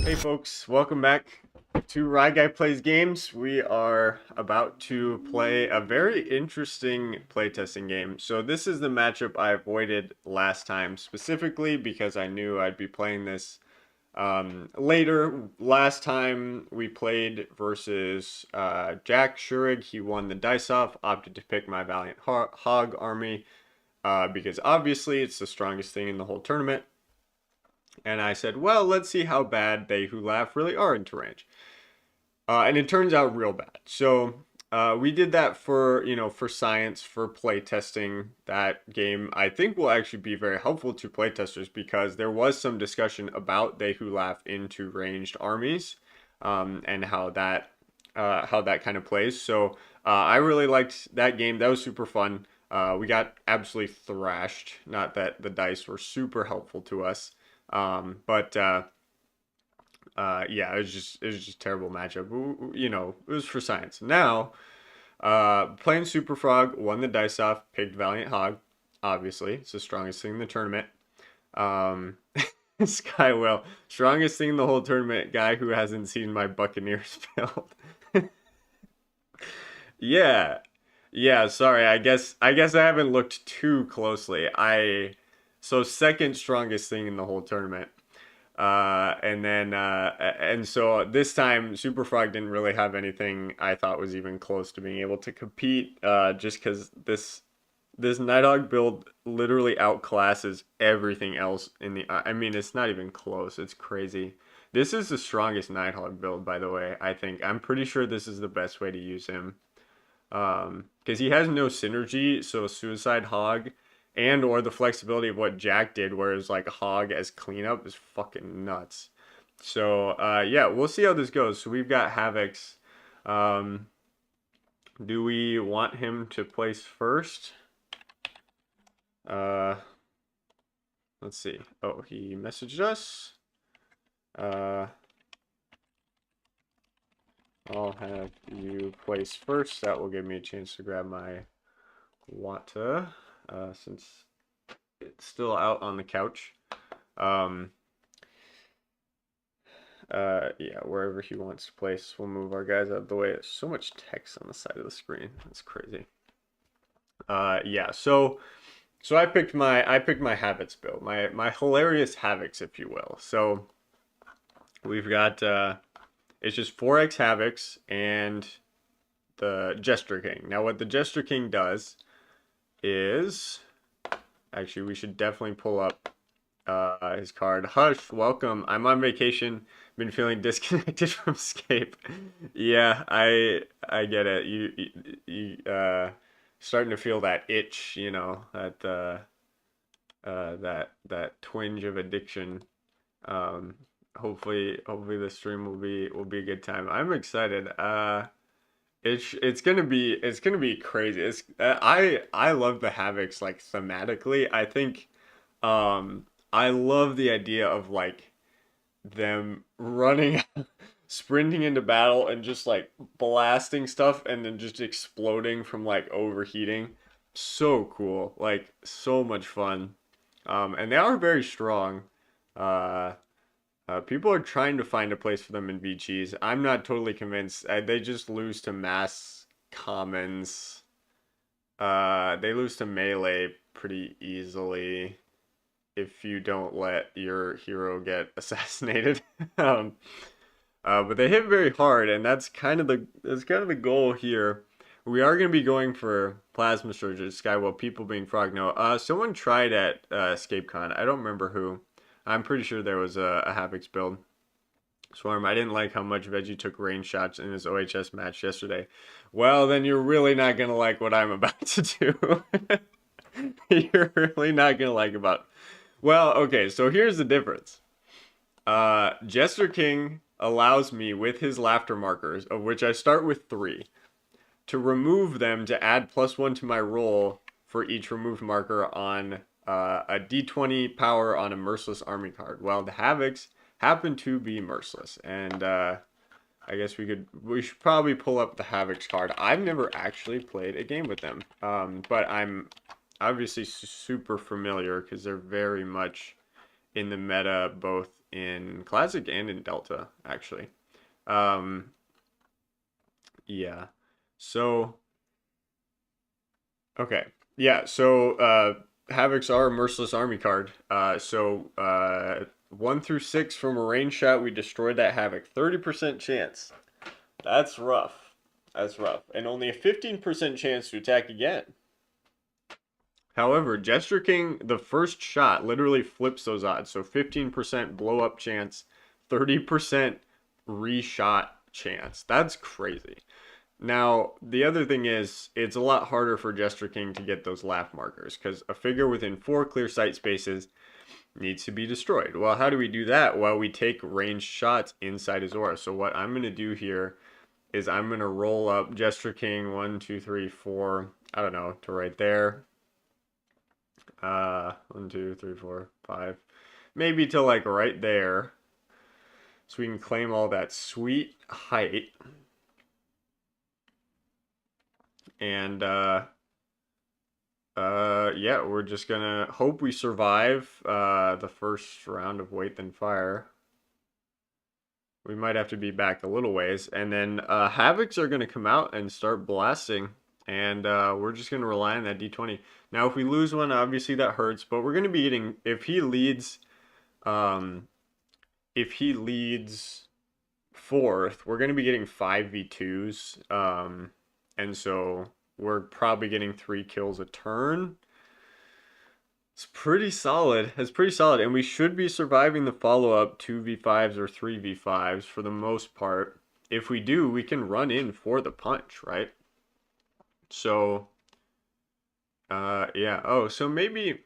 Hey folks, welcome back to Rye Guy Plays Games. We are about to play a very interesting playtesting game. So this is the matchup I avoided last time, specifically because I knew I'd be playing this later. Last time we played versus Jack Shurig. He won the dice off, opted to pick my Valiant Hog army because obviously it's the strongest thing in the whole tournament. And I said, well, let's see how bad They Who Laugh really are in range. And it turns out real bad. So we did that for, for science, for playtesting. That game, I think, will actually be very helpful to playtesters because there was some discussion about They Who Laugh into ranged armies and how that kind of plays. So I really liked that game. That was super fun. We got absolutely thrashed. Not that the dice were super helpful to us. But yeah, it was just a terrible matchup. It was for science. Now, playing Superfrog, won the dice off, picked Valiant Hog. Obviously, it's the strongest thing in the tournament. Skywell, strongest thing in the whole tournament. Guy who hasn't seen my Buccaneers build. Yeah, yeah. Sorry, I guess I haven't looked too closely. So second strongest thing in the whole tournament. And so this time Superfrog didn't really have anything I thought was even close to being able to compete, just because this Nighthawk build literally outclasses everything else in the. I mean, it's not even close. It's crazy. This is the strongest Nighthawk build, by the way. I think I'm pretty sure this is the best way to use him. Because he has no synergy, so Suicide Hog and or the flexibility of what Jack did, where it's like Hog as cleanup is fucking nuts. So yeah, we'll see how this goes. So we've got Havocs. Do we want him to place first? Let's see. Oh, he messaged us. I'll have you place first. That will give me a chance to grab my Wata, since it's still out on the couch. Yeah, wherever he wants to place, we'll move our guys out of the way. There's so much text on the side of the screen. That's crazy. Yeah, so I picked my Havocs build, my hilarious Havocs, if you will. So we've got it's just 4x Havocs and the Jester King. Now what the Jester King does is, actually we should definitely pull up his card. Hush, welcome. I'm on vacation. Been feeling disconnected from Scape. Yeah, I get it. You starting to feel that itch, that that twinge of addiction. Hopefully the stream will be a good time. I'm excited. It's gonna be crazy. I love the Havocs like thematically. I think I love the idea of like them running, sprinting into battle and just like blasting stuff and then just exploding from like overheating. So cool, like so much fun. And they are very strong. Uh, People are trying to find a place for them in VGs. I'm not totally convinced. They just lose to mass commons. They lose to melee pretty easily if you don't let your hero get assassinated. um, but they hit very hard, and that's kind of the goal here. We are going to be going for Plasma Surges, Skywell, people being Frog. No, someone tried at EscapeCon. I don't remember who. I'm pretty sure there was a Havocs build. Swarm, I didn't like how much Veggie took range shots in his OHS match yesterday. Well, then you're really not going to like what I'm about to do. You're really not going to like about... Well, okay, so here's the difference. Jester King allows me, with his laughter markers, of which I start with 3, to remove them to add +1 to my roll for each removed marker on a d20 power on a merciless army card. Well, the Havocs happen to be merciless, and I guess we should probably pull up the Havocs card. I've never actually played a game with them, but I'm obviously super familiar because they're very much in the meta, both in Classic and in Delta, actually. Um, yeah. So, okay. Yeah, so Havocs are a Merciless Army card. 1 through 6 from a range shot, we destroyed that Havoc. 30% chance. That's rough. That's rough. And only a 15% chance to attack again. However, Gesture King, the first shot literally flips those odds. So 15% blow up chance, 30% reshot chance. That's crazy. Now, the other thing is, it's a lot harder for Gesture King to get those laugh markers because a figure within 4 clear sight spaces needs to be destroyed. Well, how do we do that? Well, we take ranged shots inside his aura. So what I'm going to do here is I'm going to roll up Gesture King 1, 2, 3, 4, I don't know, to right there. 1, 2, 3, 4, 5, maybe to like right there. So we can claim all that sweet height. And yeah, we're just gonna hope we survive the first round of Wait Then Fire. We might have to be back a little ways, and then Havocs are gonna come out and start blasting, and we're just gonna rely on that D20. Now, if we lose one, obviously that hurts, but we're gonna be getting um, if he leads fourth, we're gonna be getting 5v2s, and so we're probably getting 3 kills a turn. It's pretty solid. It's pretty solid. And we should be surviving the follow-up 2v5s or 3v5s for the most part. If we do, we can run in for the punch, right? So, yeah. Oh, so maybe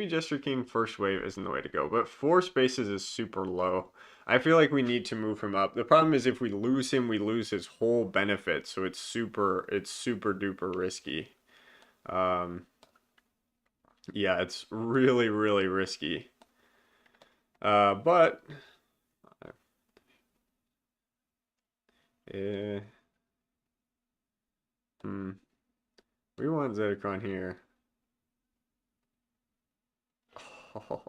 Gesture King first wave isn't the way to go. But 4 spaces is super low. I feel like we need to move him up. The problem is if we lose him, we lose his whole benefit. So it's super duper risky. Yeah, it's really, really risky. But we want Zedekron here. Oh,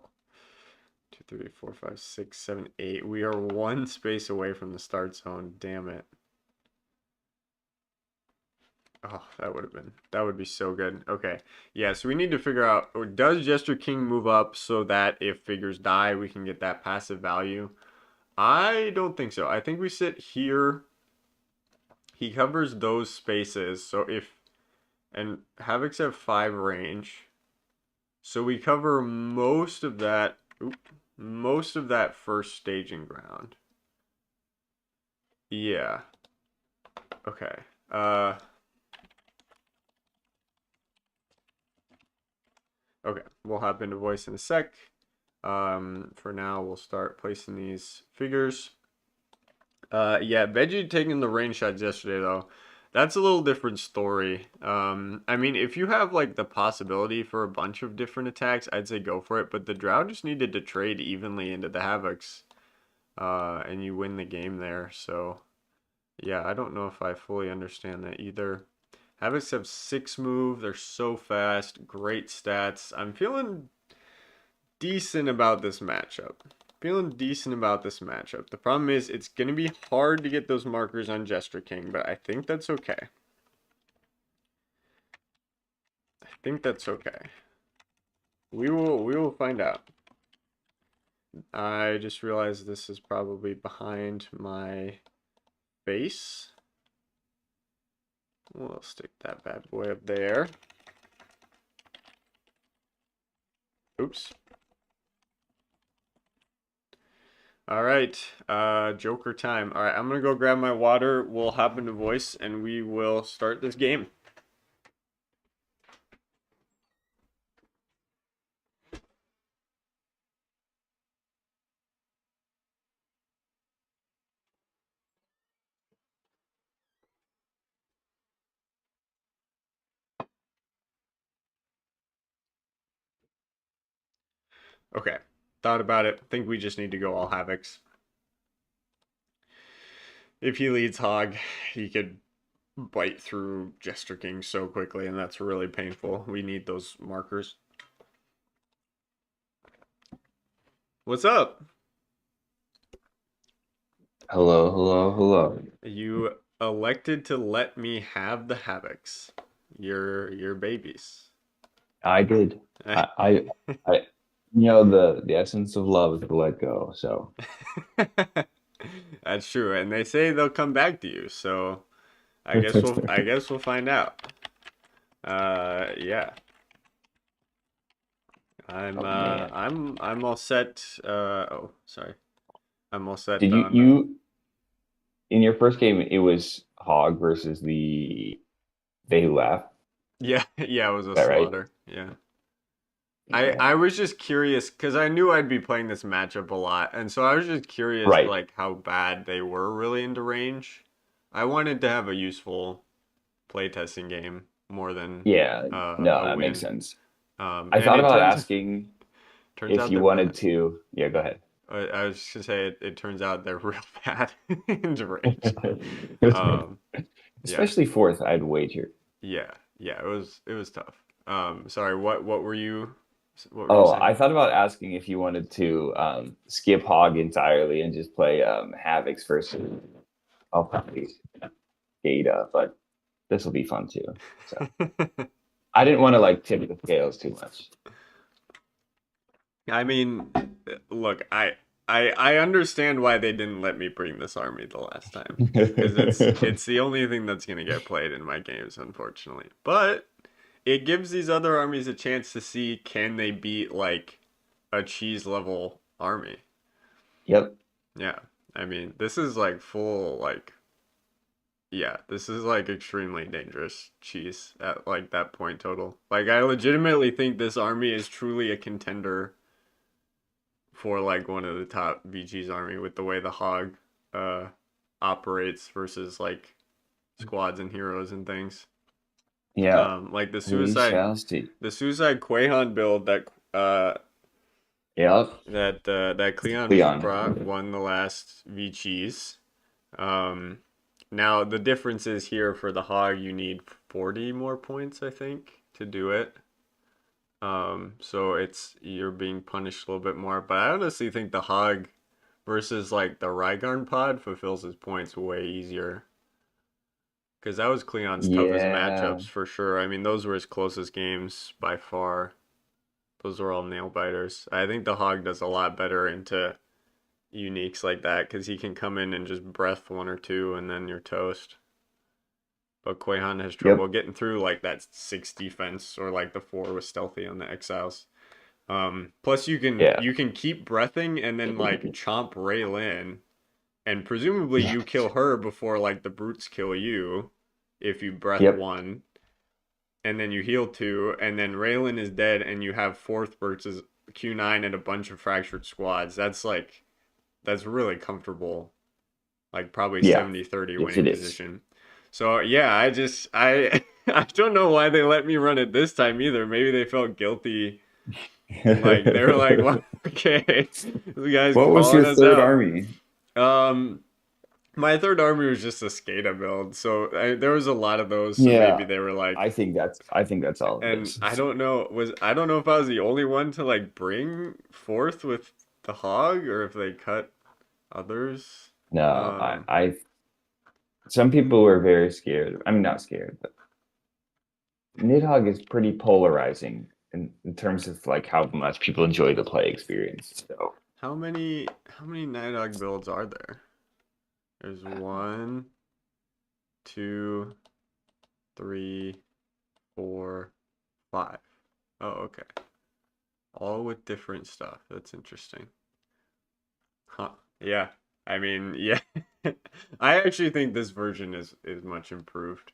2, 3, 4, 5, 6, 7, 8. We are 1 space away from the start zone. Damn it. Oh, that would be so good. Okay. Yeah, so we need to figure out, does Gesture King move up so that if figures die, we can get that passive value? I don't think so. I think we sit here. He covers those spaces. So and Havocs have 5 range. So we cover most of that, most of that first staging ground. Yeah. Okay. Okay, we'll hop into voice in a sec. For now, we'll start placing these figures. Yeah, Veggie taking the range shots yesterday, though. That's a little different story. I mean, if you have, like, the possibility for a bunch of different attacks, I'd say go for it. But the Drow just needed to trade evenly into the Havocs. And you win the game there. So, yeah, I don't know if I fully understand that either. Havocs have 6 move. They're so fast. Great stats. I'm feeling decent about this matchup. The problem is it's going to be hard to get those markers on Gesture King, but I think that's okay. We will find out. I just realized this is probably behind my face. We'll stick that bad boy up there. Oops. All right, Joker time. All right, I'm gonna go grab my water. We'll hop into voice and we will start this game. Okay, thought about it. Think we just need to go all Havocs. If he leads Hog, he could bite through Gesture King so quickly, and that's really painful. We need those markers. What's up? Hello, hello, hello. You elected to let me have the Havocs, your babies. I did. I, I, I the essence of love is to let go. So That's true, and they say they'll come back to you, so I guess we'll find out. Yeah. I'm Oh uh man, I'm I'm all set. Oh, sorry. I'm all set did you on you in your first game? It was Hog versus the They Who Laugh. Is yeah, yeah, it was a that right? slaughter. Yeah. I Yeah. was just curious because I knew I'd be playing this matchup a lot, and so I was just curious Right. like how bad they were really into range. I wanted to have a useful playtesting game more than Yeah. No, a that makes win. sense. Um, I and thought it about turns asking turns if out you they're wanted bad. to. Yeah, go ahead. I was just gonna say it turns out they're real bad into range. Um, yeah, Especially fourth, I'd wager. yeah, yeah. It was tough. Sorry. What were you Oh, saying? I thought about asking if you wanted to skip Hog entirely and just play Havocs versus I'll probably Data, but this will be fun too. So I didn't want to like tip the scales too much. I mean, look, I understand why they didn't let me bring this army the last time, because it's the only thing that's gonna get played in my games, unfortunately. But it gives these other armies a chance to see can they beat like a cheese level army. Yep. Yeah, I mean, this is like full like yeah, this is like extremely dangerous cheese at like that point total. Like I legitimately think this army is truly a contender for like one of the top VG's army with the way the hog uh operates versus like squads and heroes and things. Yeah. Like We shall see. the suicide Quahan build Yep. that Cleon Leon. brought won the last VG's. Um, Now the difference is here for the hog you need 40 more points I think to do it. So it's you're being punished a little bit more, but I honestly think the hog versus like the Rygarn pod fulfills his points way easier. Because that was Cleon's toughest Yeah. matchups for sure. I mean, those were his closest games by far. Those were all nail biters. I think the hog does a lot better into uniques like that because he can come in and just breath one or two and then you're toast. But Quahan has trouble Yep. getting through like that six defense or like the four with stealthy on the exiles. Plus Yeah. you can keep breathing and then like chomp Raylin, and presumably Yeah. you kill her before like the brutes kill you if you breath Yep. one, and then you heal two, and then Raylin is dead, and you have fourth versus Q9 and a bunch of fractured squads. That's really comfortable, like probably Yeah. 70-30 Yes, winning it is. position. So yeah, I I don't know why they let me run it this time either. Maybe they felt guilty. Like they were like, well, okay, this guy's What was calling your us third out. army? Um, my third army was just a SCADA build, so there was a lot of those. So maybe Yeah. they were like, I think that's all it and is. I don't know if I was the only one to like bring forth with the hog or if they cut others. No, Um, some people were very scared. I mean, not scared, but Nidhogg is pretty polarizing in terms of like how much people enjoy the play experience. So how many Night Dog builds are there? There's one, two, three, four, five. Oh, okay. All with different stuff. That's interesting. Huh. Yeah. I mean, yeah. I actually think this version is much improved.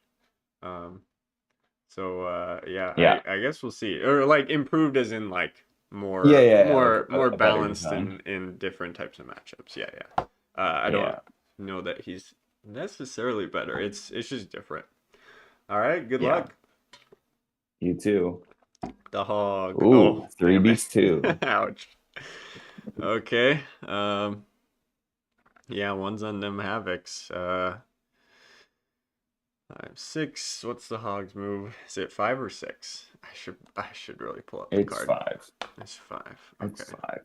Um, yeah, yeah, I guess we'll see. Or like improved as in like yeah, more yeah, yeah, like more more a better balanced design. in different types of matchups. Yeah, yeah. I don't Yeah, know that he's necessarily better. It's just different. All right, good yeah. luck. You too. The hog. Oh, Ooh, three damn it. beats two. Ouch. Okay. Yeah, one's on them havocs. Five, six. What's the hog's move? Is it five or six? I should really pull up the It's card. five. It's five. It's Okay. five.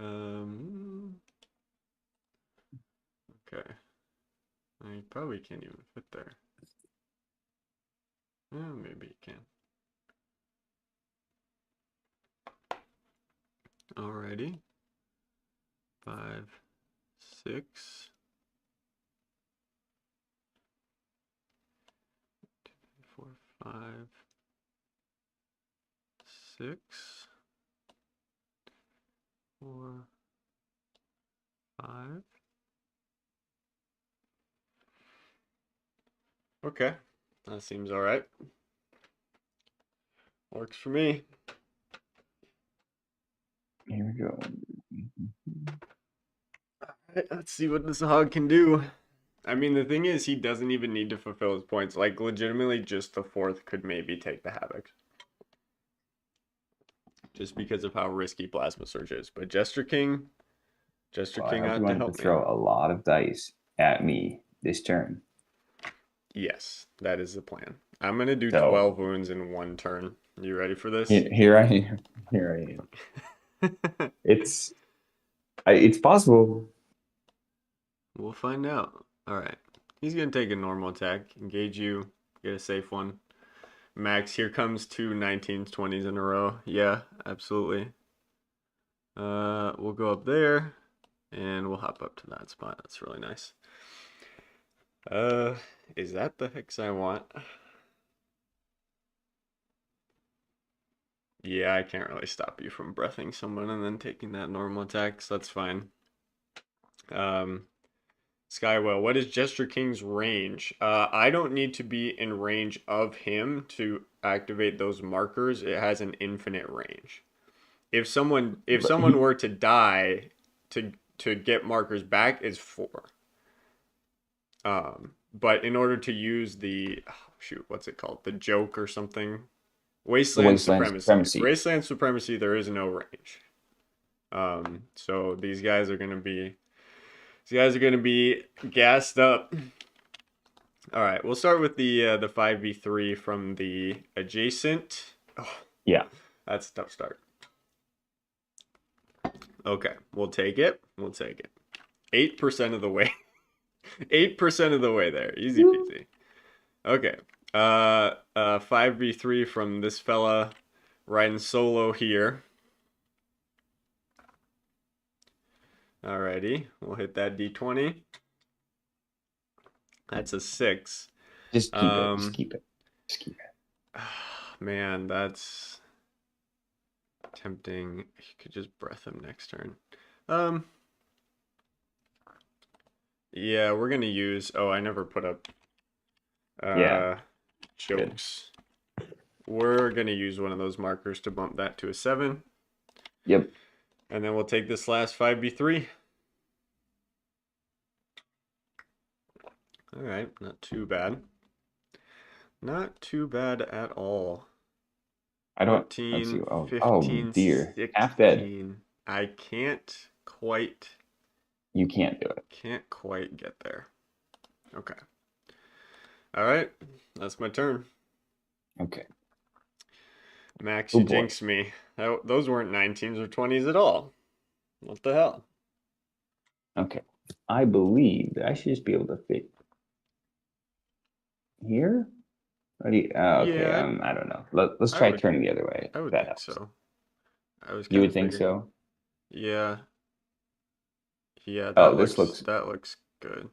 Um. Okay. I probably can't even fit there. Yeah, maybe you can. Alrighty. 5, 6. 4, 5, 6, 4, 5. Okay, that seems all right. Works for me. Here we go. All right, let's see what this hog can do. I mean, the thing is, he doesn't even need to fulfill his points. Like, legitimately, just the fourth could maybe take the Havoc. Just because of how risky Plasma Surge is. But Jester King Well, I hope you out to wanted to help me. throw a lot of dice at me this turn. Yes, that is the plan. I'm going to do So, 12 wounds in one turn. You ready for this? Here I am. Here I am. It's possible. We'll find out. All right. He's going to take a normal attack. Engage you. Get a safe one. Max, here comes 2 19s, 20s in a row. Yeah, absolutely. We'll go up there. And we'll hop up to that spot. That's really nice. Is that the hex I want? Yeah, I can't really stop you from breathing someone and then taking that normal attack, so that's fine. Skywell, what is Jester King's range? I don't need to be in range of him to activate those markers. It has an infinite range. If someone were to die to get markers back is 4. But in order to use the what's it called? The joke or something? Wasteland Supremacy. Wasteland Supremacy, there is no range. So these guys are gonna be gassed up. All right, we'll start with the 5v3 from the adjacent. Oh, Yeah, that's a tough start. Okay, we'll take it. 8% of the way. 8% of the way there. Easy peasy. Okay. 5v3 from this fella riding solo here. Alrighty, we'll hit that d20. That's a 6. just keep it. Just keep it. Just keep it. Man, that's tempting. You could just breath him next turn. Yeah, we're gonna use. Oh, I never put up. Jokes. Good. We're gonna use one of those markers to bump that to a 7. Yep. And then we'll take this last 5v3. All right, not too bad. Not too bad at all. I don't 14, oh, 15, oh dear. 16. Half dead. I can't quite. You can't do it. Can't quite get there. Okay. All right, that's my turn. Okay. Max, you jinxed me. Those weren't 19s or 20s at all. What the hell? Okay. I believe that I should just be able to fit here. Okay. Yeah, I don't know. Let's try turning the other way. I would think so. You would think so? Yeah. Yeah. That looks good.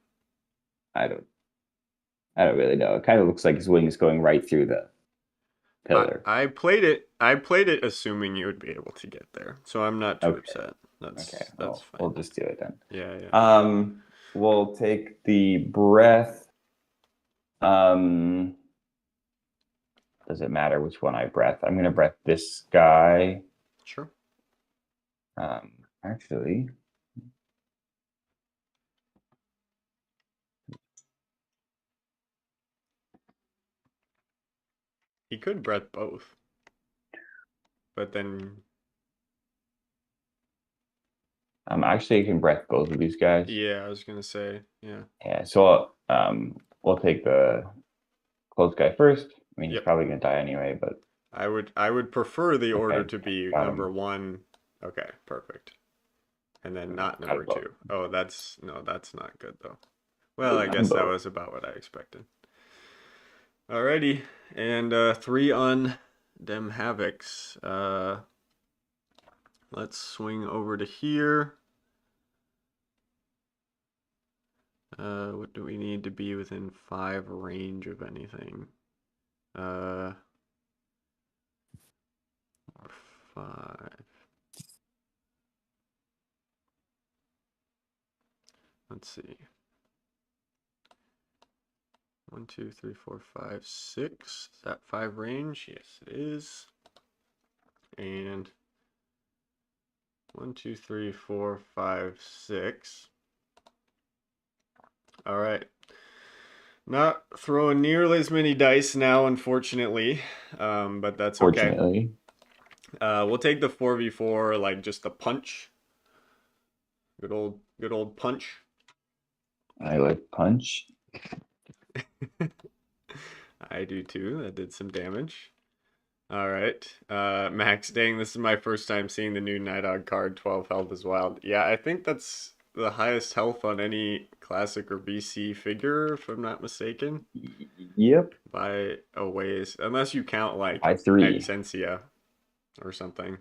I don't really know. It kind of looks like his wing is going right through the pillar. I played it assuming you would be able to get there, so I'm not too upset. That's fine. We'll just do it then. Yeah. We'll take the breath. Does it matter which one I breath? I'm gonna breath this guy. Sure. Actually. He could breath both. But then actually you can breath both of these guys. Yeah, I was gonna say, yeah. Yeah, so we'll take the close guy first. I mean, he's probably gonna die anyway, but I would prefer the order to be number 1. Okay, perfect. And then not number 2. Oh, that's not good though. Well, I guess that Combo. was about what I expected. Alrighty, and 3 on dem havocs. Let's swing over to here. What do we need to be within 5 range of anything? Or 5. Let's see. 1, 2, 3, 4, 5, 6. Is that 5 range? Yes, it is. And 1, 2, 3, 4, 5, 6. All right. Not throwing nearly as many dice now, unfortunately, but that's okay. Fortunately. We'll take the 4v4, like just the punch. Good old punch. I like punch. I do too. That did some damage. All right. Max, dang, this is my first time seeing the new Nidog card. 12 health is wild. Yeah, I think that's the highest health on any classic or BC figure, if I'm not mistaken. Yep. By a ways. Unless you count like By 3. Exensia or something.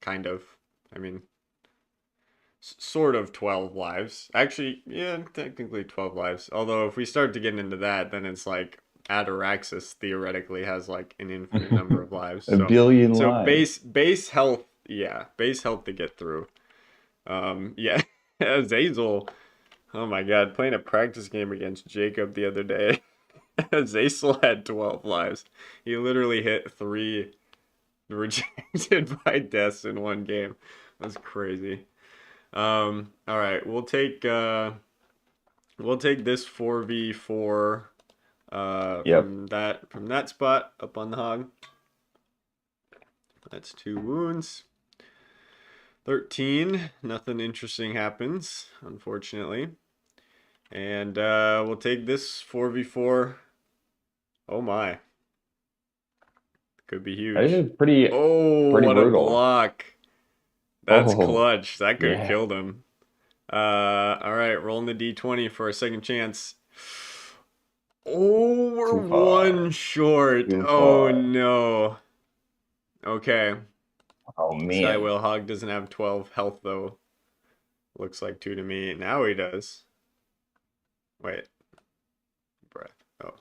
Kind of. I mean, sort of 12 lives. Actually, yeah, technically 12 lives. Although if we start to get into that, then it's like Ataraxis theoretically has like an infinite number of lives. A billion lives. Base health, yeah, base health to get through. Yeah, Azazel. Oh my God, playing a practice game against Jacob the other day. Azazel had 12 lives. He literally hit 3 rejected by deaths in one game. That's crazy. All right, we'll take this 4v4 Yep. from that spot up on the hog. That's 2 wounds. 13. Nothing interesting happens, unfortunately. And we'll take this 4v4. Oh my. Could be huge. This is pretty what brutal. a block. That's Oh, clutch. That could have yeah. killed him. All right, rolling the d20 for a second chance. Oh, we're Too far. 1 short. Too Oh far. no. Okay. Oh man. Skywhale Hog doesn't have 12 health though. Looks like 2 to me. Now he does. Wait. Breath. Oh.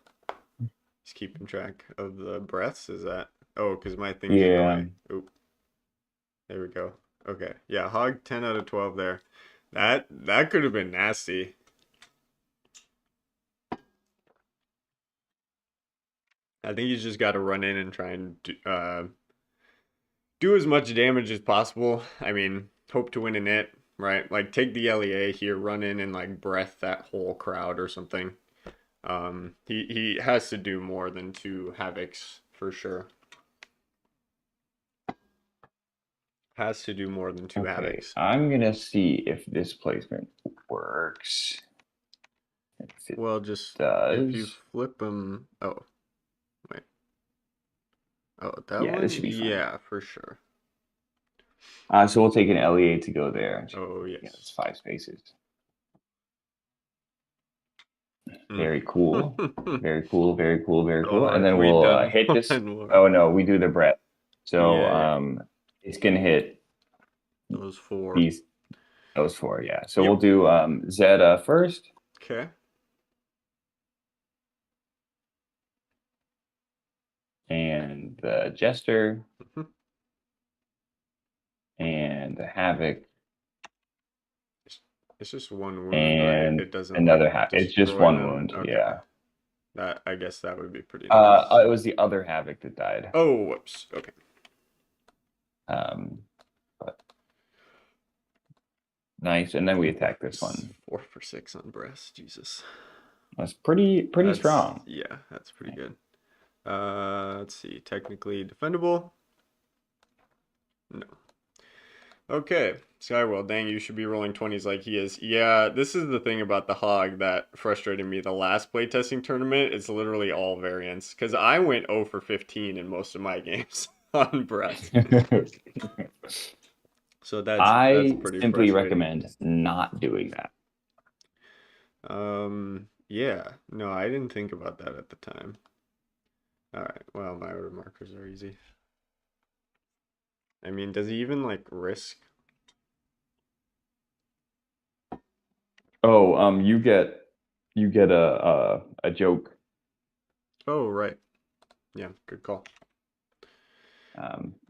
Just keeping track of the breaths. Is that? Oh, because my thing's in the way. Oop. There we go. Okay. Yeah, Hog 10 out of 12 there. That could have been nasty. I think he's just got to run in and try and do as much damage as possible. I mean, hope to win a net, right? Like, take the LEA here, run in and, like, breath that whole crowd or something. He has to do more than 2 Havocs, for sure. Has to do more than 2 Havocs. I'm going to see if this placement works. Well, just does. if you flip them... Oh, wait. Oh, that one? This should be fine. Yeah, for sure. So we'll take an LEA to go there. Oh, yes. Yeah, it's 5 spaces. Very cool. Very cool, very cool, very cool. And then we'll hit this. Oh, no, we do the breath. So it's going to hit those 4. Those 4, yeah. So we'll do Zeta first. Okay. And the Jester. And the Havoc. It's just 1 wound, and right? It doesn't another Havoc. It's just 1 wound, okay. yeah. That, I guess that would be pretty nice. It was the other Havoc that died. Oh, whoops. Okay. But nice, and then we attack this one. 4 for 6 on breast. Jesus. That's pretty strong. Yeah, that's pretty good. Let's see. Technically defendable. No. Okay, Skywell, dang, you should be rolling 20s like he is. Yeah, this is the thing about the Hog that frustrated me. The last playtesting tournament, it's literally all variants. Because I went 0 for 15 in most of my games on breath. So that's I pretty simply recommend not doing that. Yeah. No, I didn't think about that at the time. All right. Well, my order markers are easy. I mean, does he even like risk? Oh, you get a joke. Oh, right. Yeah, good call.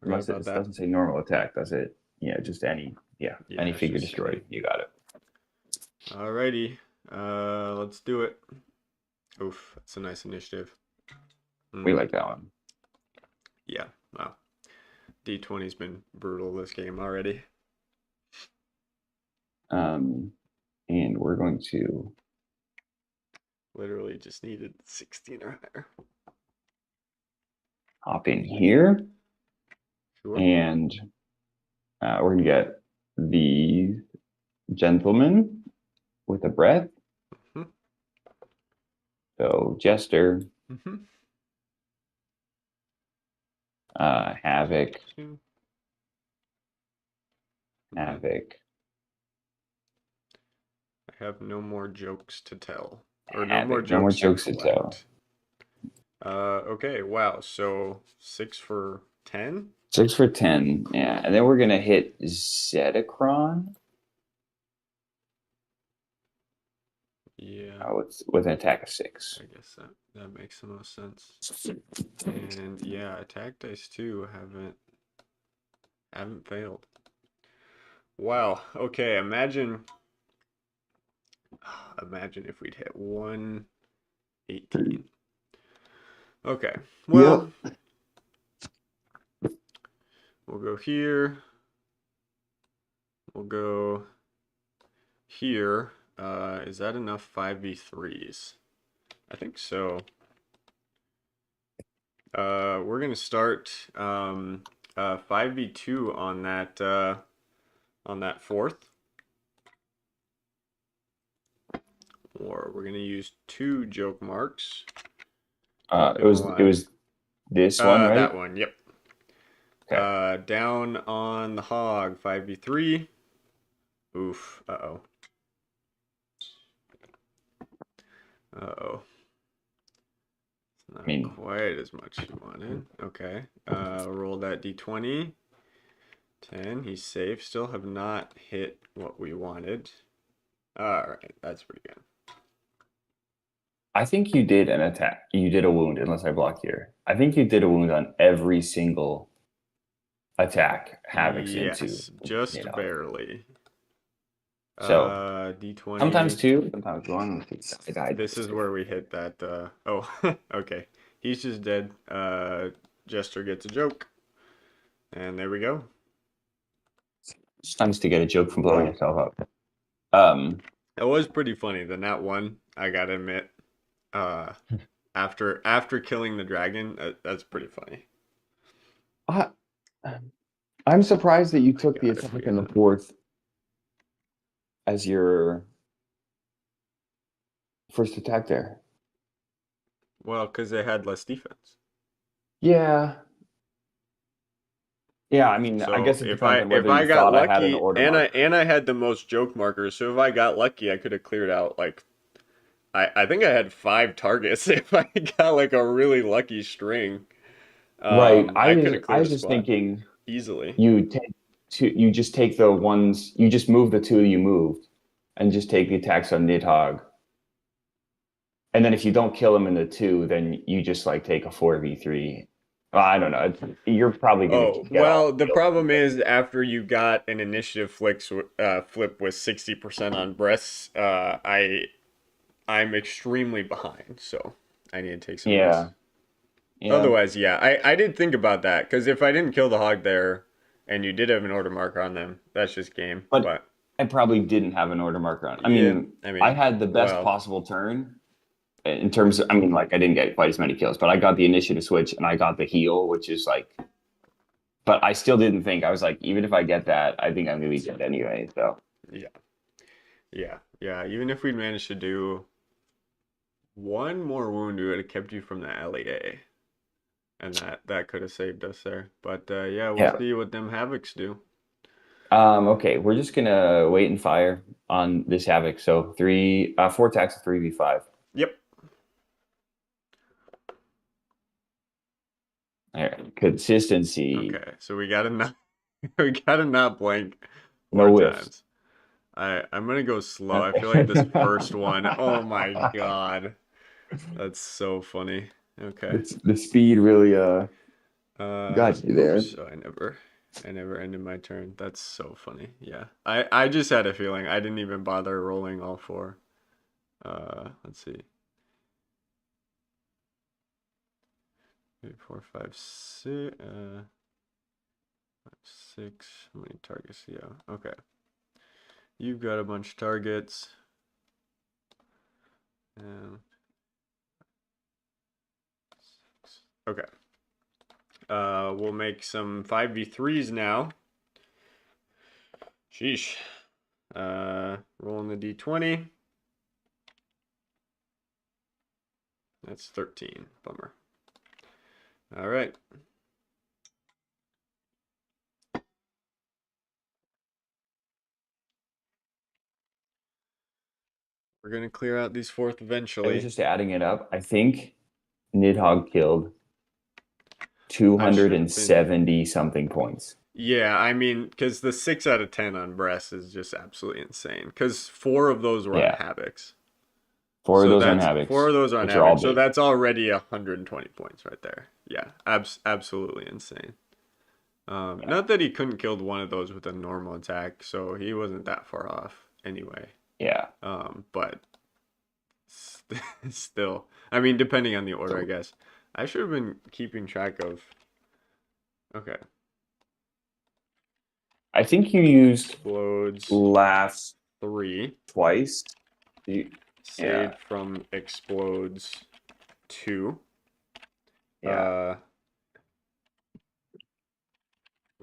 Forgot Unless about it that. doesn't say normal attack, does it? Yeah, just any Yeah, it's figure just destroyed. any. You got it. Alrighty. Let's do it. Oof, that's a nice initiative. We Mm, like that one. yeah. Wow. D20's been brutal this game already. Um, and we're going to Literally just needed 16 or higher. hop in here, Sure. and we're gonna get the gentleman with a breath. Mm-hmm. So Jester, Mm-hmm. Havoc, 2. Mm-hmm. Havoc, I have no more jokes to tell. Or no more Havoc. No more jokes to jokes to tell. collect. Okay, wow. So 6 for 10? 6 for 10. Yeah, and then we're gonna hit Zedacron Yeah, with an attack of 6. I guess that makes the most sense. And yeah, attack dice too haven't failed. Wow. Okay, imagine if we'd hit 118. Okay. Well, Yep. we'll go here. We'll go here. Is that enough 5v3s? I think so. We're gonna start 5v2 on that fourth. Or we're gonna use 2 joke marks. Not It gonna lie. was this one, right? That one, yep. Okay. Down on the hog, 5v3. Oof. Uh-oh. Uh-oh. It's I not mean, quite as much you wanted. Okay. Roll that d20. 10. He's safe. Still have not hit what we wanted. Alright, that's pretty good. I think you did an attack. You did a wound, unless I block here. I think you did a wound on every single attack Havoc's into. Yes, just barely. So sometimes D20. two, sometimes one. I died. This is where we hit that. Oh, okay. He's just dead. Jester gets a joke. And there we go. Sometimes to get a joke from blowing yourself up. Um, It was pretty funny. The nat one, I gotta admit. Uh, after killing the dragon, that's pretty funny. I, I'm surprised that you My took the God, if attack we in the had. fourth as your first attack there. Well, because they had less defense. Yeah. Yeah, I mean, I So guess it depends on if whether you I got thought I had an lucky, order and marker. I had the most joke markers, so if I got lucky, I could have cleared out like I think I had 5 targets if I got like a really lucky string. Right. I could have I cleared a was just squad thinking easily. you just take the ones you just move the two you moved and just take the attacks on Nidhogg. And then if you don't kill him in the two, then you just like take a 4v3. Well, I don't know. You're probably gonna Oh, get all well, the the kills problem anyway. is after you got an initiative flip with 60% on breasts, I'm extremely behind, so I need to take some of these. Yeah. Yeah. Otherwise, yeah, I did think about that because if I didn't kill the hog there and you did have an order marker on them, that's just game. But But I probably didn't have an order marker on. I yeah, mean, I I mean, had the best well, possible turn in terms of, I mean, like I didn't get quite as many kills, but I got the initiative switch and I got the heal, which is like, but I still didn't think, I was like, even if I get that, I think I'm gonna be dead anyway. So yeah, yeah. Even if we'd managed to do one more wound, it would have kept you from the LEA, and that could have saved us there. But yeah, we'll yeah. see what them havocs do. Okay, we're just gonna wait and fire. on this Havoc. So 4 attacks of 3v5. Yep. All right. Consistency. Okay. So we gotta not we gotta not blank No four whiffs. times. I'm gonna go slow. I feel like this first the, one. Oh my God. That's so funny. Okay. the speed really got you there. Oops. I never ended my turn. That's so funny. Yeah. I just had a feeling. I didn't even bother rolling all four. Let's see. 3, 4, 5, 6. 6. How many targets? Yeah. Okay. You've got a bunch of targets. And okay. We'll make some 5v3s now. Sheesh. Rolling the d20. That's 13. Bummer. All right. We're gonna clear out these fourth I was eventually. just adding it up. I think Nidhogg killed I should have been. 270 something points. Yeah, I mean, because the 6 out of 10 on Breast is just absolutely insane. Because 4 of those were on Yeah. Havocs. Four of So those on that's 4 Havocs, of those are on which are all Havocs. So big. that's already 120 points right there. Yeah, absolutely insane. Yeah. Not that he couldn't kill one of those with a normal attack, so he wasn't that far off anyway. Yeah. But still, I mean, depending on the order, I guess. I should have been keeping track of. Okay. I think you used Explodes last 3. twice. You, yeah. Saved from explodes 2. Yeah.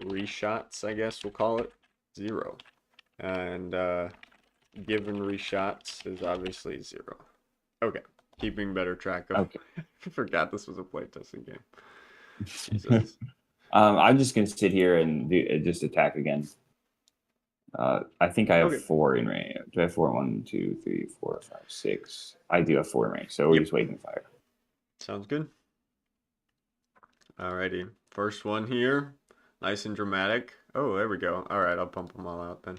Reshots, I guess we'll call it 0. And given reshots is obviously 0. Okay, keeping better track of. Okay. I forgot this was a playtesting game. Jesus. I'm just gonna sit here and just attack again. I think I have Okay. 4 in range. Do I have 4? 1, 2, 3, 4, 5, 6. I do have 4 in range, so we're Yep. just waiting to fire. Sounds good. Alrighty. First one here. Nice and dramatic. Oh, there we go. Alright, I'll pump them all out then.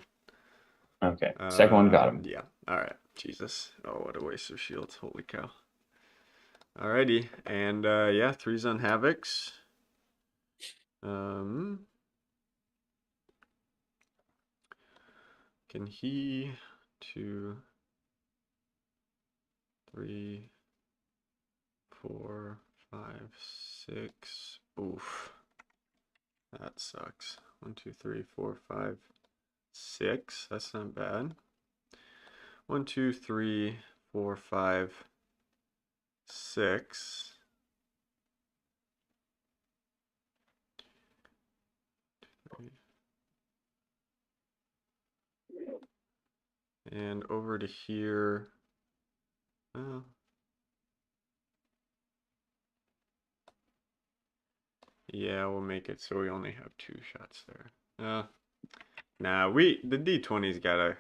Okay. Second one got him. Yeah. Alright. Jesus. Oh, what a waste of shields. Holy cow. Alrighty. And yeah, 3's on Havocs. Can he 2, 3, 4, 5, 6. Oof. That sucks. 1, 2, 3, 4, 5, 6. That's not bad. 1, 2, 3, 4, 5, 6. And over to here. Oh. Yeah, we'll make it so we only have 2 shots there. Nah, the D20's gotta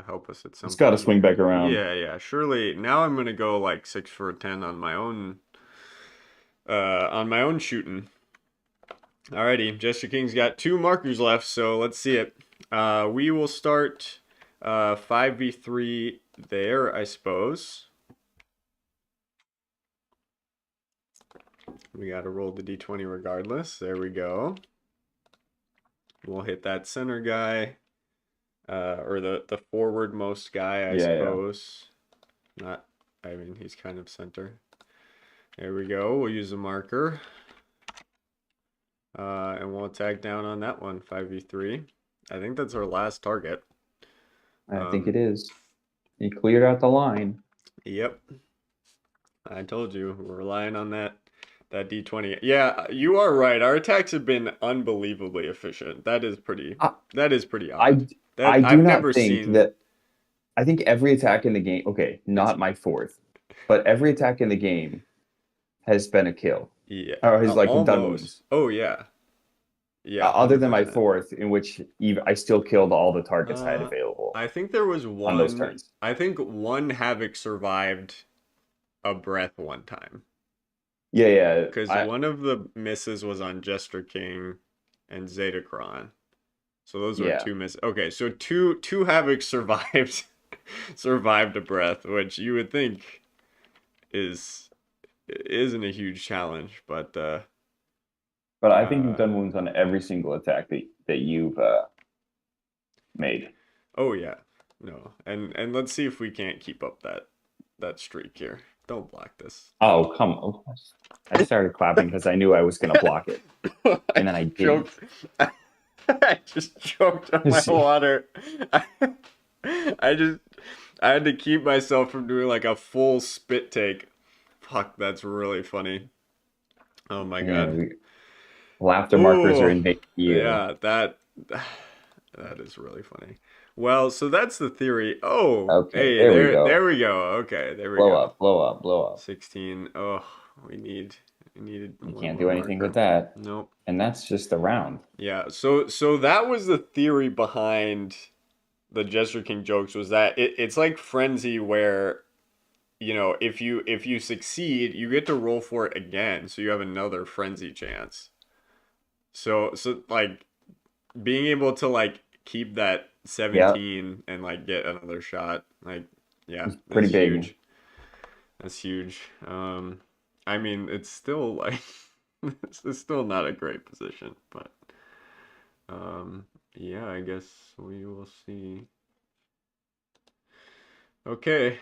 help us at some It's got to point swing here. back around. Yeah. Surely now I'm gonna go like 6 for 10 on my own shooting. Alrighty, Jester King's got 2 markers left, so let's see it. We will start 5v3 there, I suppose. We gotta roll the d20 regardless. There we go. We'll hit that center guy. Or the forwardmost guy, I suppose. Not, I mean, he's kind of center. There we go. We'll use a marker. And we'll attack down on that one, 5v3. I think that's our last target. I think it is. He cleared out the line. Yep. I told you, we're relying on that d20. Yeah, you are right. Our attacks have been unbelievably efficient. That is pretty odd. I've never seen that. I think every attack in the game, okay, not my 4th, but every attack in the game has been a kill. Yeah. Or has like done Almost. wounds. Oh yeah. Yeah, Other than my 100%. fourth, in which I still killed all the targets I had Uh, available I think there was on those one. turns. I think one Havoc survived a breath one time Yeah, yeah. because one of the misses was on Jester King and Zetacron. So those were Yeah. two misses. Okay, so two Havocs survived survived a breath, which you would think is isn't a huge challenge, but But I think you've uh done wounds on every single attack that you've made. oh yeah. No. And let's see if we can't keep up that streak here. Don't block this. Oh, come on. I started clapping because I knew I was going to block it, I and then I didn't. choked. I just choked on my water. I, I just I had to keep myself from doing like a full spit take. Fuck, that's really funny. Oh my Yeah, god. laughter markers are Oh, in the ear. yeah, that is really funny. Well, so that's the theory. Oh, Okay, hey, there we there go. we go. Okay, there we Blow go. up, blow up, blow up. 16. Oh, we needed You one can't more do anything with marker. that. Nope. And that's just a round. Yeah, so that was the theory behind the Jester King jokes was that it's like Frenzy where if you succeed, you get to roll for it again, so you have another Frenzy chance. So like being able to like keep that Yep, 17 and like get another shot, like yeah, it's pretty that's big. huge. That's huge. I mean, it's still like it's still not a great position, but yeah, I guess we will see. Okay,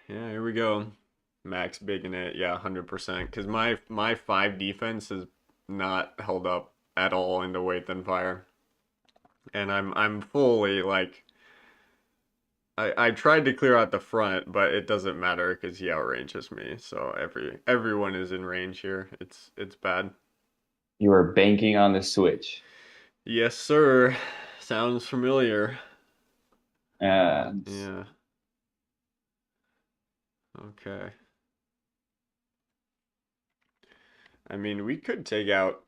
yeah, here we go. Max big in it, yeah, 100%. Because my five defense is not held up at all into Weight Than Fire, and I'm fully like I tried to clear out the front, but it doesn't matter because he outranges me. So everyone is in range here. It's bad. You are banking on the switch. Yes, sir. Sounds familiar. And Yeah. Okay. I mean, we could take out.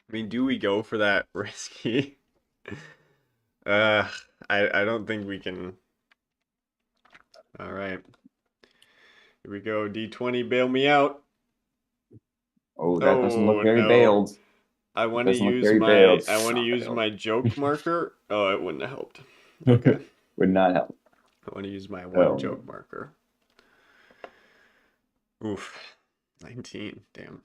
I mean, do we go for that risky? Uh, I don't think we can. All right. Here we go. D20, bail me out. oh, that doesn't look Oh very no. bailed. I It want to doesn't look use very my bailed. I want to Not use bailed. my joke marker. Oh, it wouldn't have helped. Okay. Would not help. I want to use my one Oh, joke marker. Oof. 19. Damn.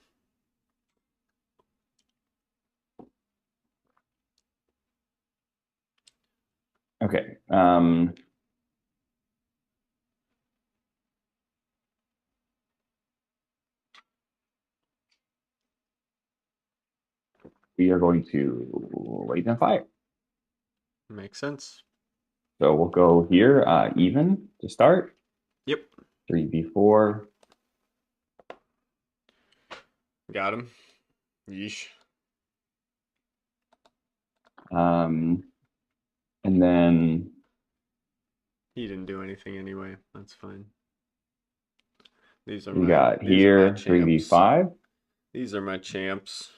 okay. We are going to wait and fire. Makes sense. So we'll go here, even to start. Yep. 3v4. Got him. Yeesh. Um, and then He didn't do anything anyway. That's fine. These are we my got these are my here champs. 3v5. These are my champs.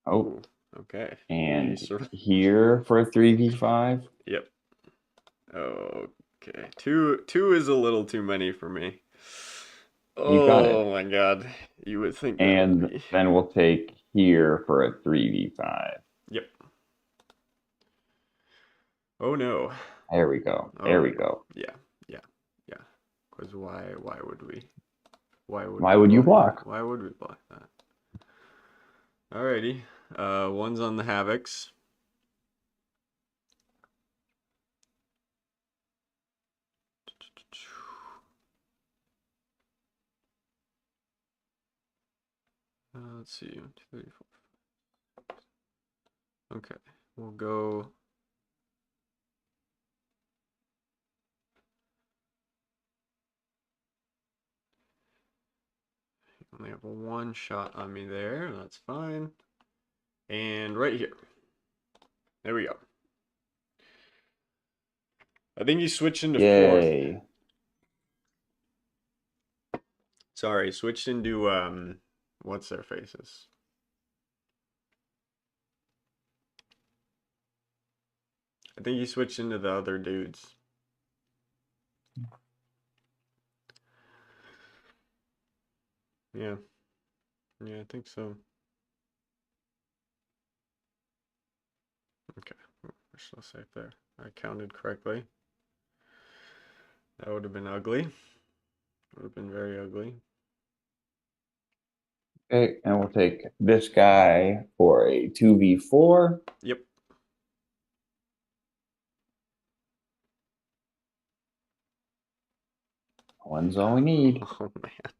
Oh, Ooh, okay. and here for a 3v5. Yep. Okay. Two is a little too many for me. You got it. Oh my god. You would think that would And be. then we'll take here for a 3v5. Yep. Oh no. There we go. Oh There we no. go. Yeah. Yeah. Yeah. Because why would we? Why would Why we would you block that? block? Why would we block that? Alrighty. One's on the Havocs. Let's see. 2, 3, 4. Okay. We'll go. Only have one shot on me there. That's fine. And right here. There we go. I think he switched into fourth. Yay. Sorry, switched into What's their faces? I think he switched into the other dudes. Yeah. Yeah, I think so. Okay. We're still safe there. I counted correctly. That would have been ugly. Would have been very ugly. Okay, and we'll take this guy for a 2v4. Yep. One's all we need. Oh man.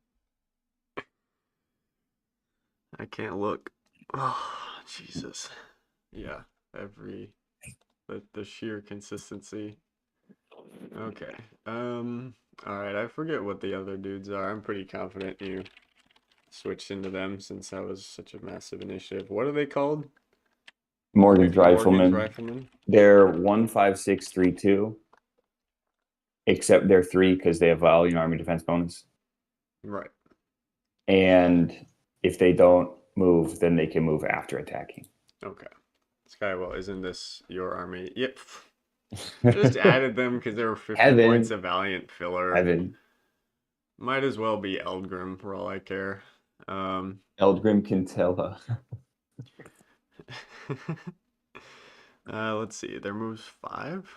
I can't look. Oh, Jesus. Yeah. Every the sheer consistency. Okay. All right, I forget what the other dudes are. I'm pretty confident you switched into them since that was such a massive initiative. What are they called? Morgan's Morgan's Rifleman. Rifleman? They're 15632, except they're 3 because they have volume army defense bonus. Right. And if they don't move, then they can move after attacking. Okay. Skywell, isn't this your army? Yep. Just added them because there were 50 points of Valiant filler. Heaven. Might as well be Eldgrim for all I care. Eldgrim Quintella. Let's see. Their move's 5?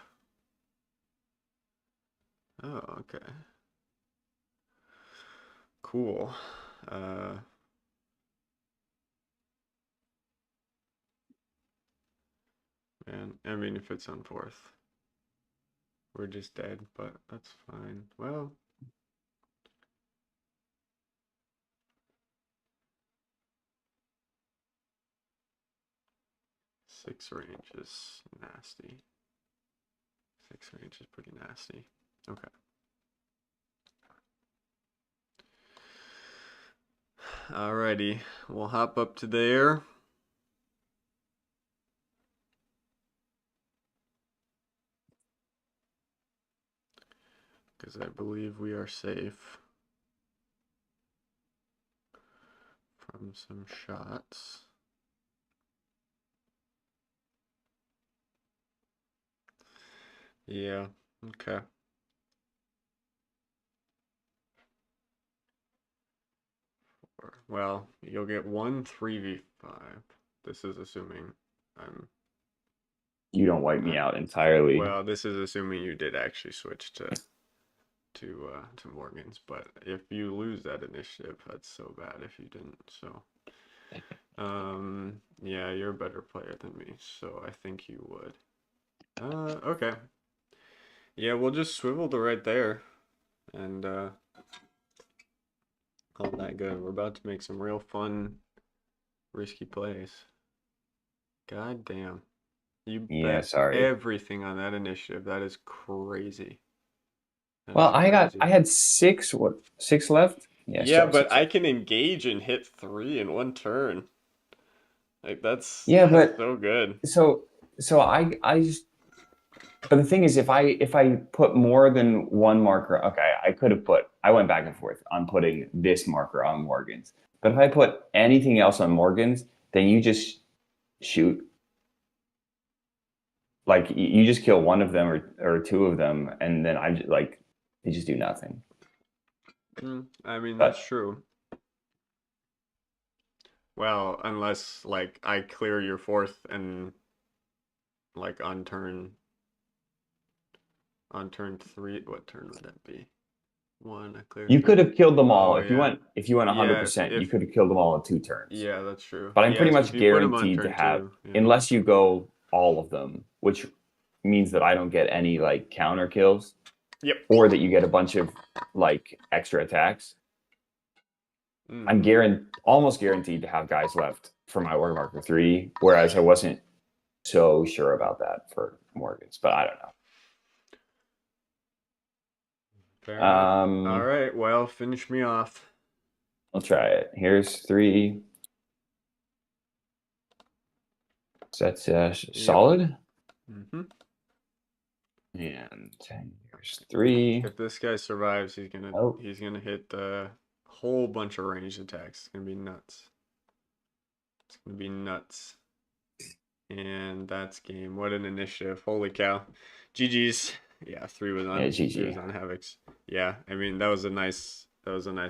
Oh, okay. Cool. Man, I mean, if it's on 4th, we're just dead, but that's fine. Well, six range is nasty. 6 range is pretty nasty. Okay. Alrighty, we'll hop up to there. Because I believe we are safe from some shots. Yeah, okay. Well, you'll get one 3v5. This is assuming I'm... You don't wipe me out entirely. Well, this is assuming you did actually switch to Morgan's, but if you lose that initiative, that's so bad if you didn't. So, yeah, you're a better player than me, so I think you would. Okay. Yeah, we'll just swivel to right there, and call that good. We're about to make some real fun, risky plays. God damn. You bet sorry. everything on that initiative. That is crazy. That Well, is crazy. I had 6 left? Yeah, but I can engage and hit 3 in one turn. Like that's so good. So I just, but the thing is, if I put more than one marker, okay, I went back and forth on putting this marker on Morgan's. But if I put anything else on Morgan's, then you just shoot. Like you just kill one of them or 2 of them, and then I'm just like, they just do nothing. I mean, that's true. Well, unless like I clear your 4th and like on turn 3, what turn would that be? 1, I clear. You could have killed them all. Oh, If you went 100%, you could have killed them all in 2 turns. Yeah, that's true. But I'm pretty much guaranteed to have, unless you go all of them, which means that I don't get any like counter kills. Yep. Or that you get a bunch of like extra attacks. I'm almost guaranteed to have guys left for my order marker 3, whereas I wasn't so sure about that for Morgan's, but I don't know. Fair enough. All right, well, finish me off. I'll try it. Here's 3. So that's solid. Mm-hmm. And here's 3. If this guy survives, he's gonna hit the whole bunch of ranged attacks. It's gonna be nuts. It's gonna be nuts. And that's game. What an initiative. Holy cow. GG's. Yeah, Yeah, three was GG. on Havoc's. Yeah, I mean that was a nice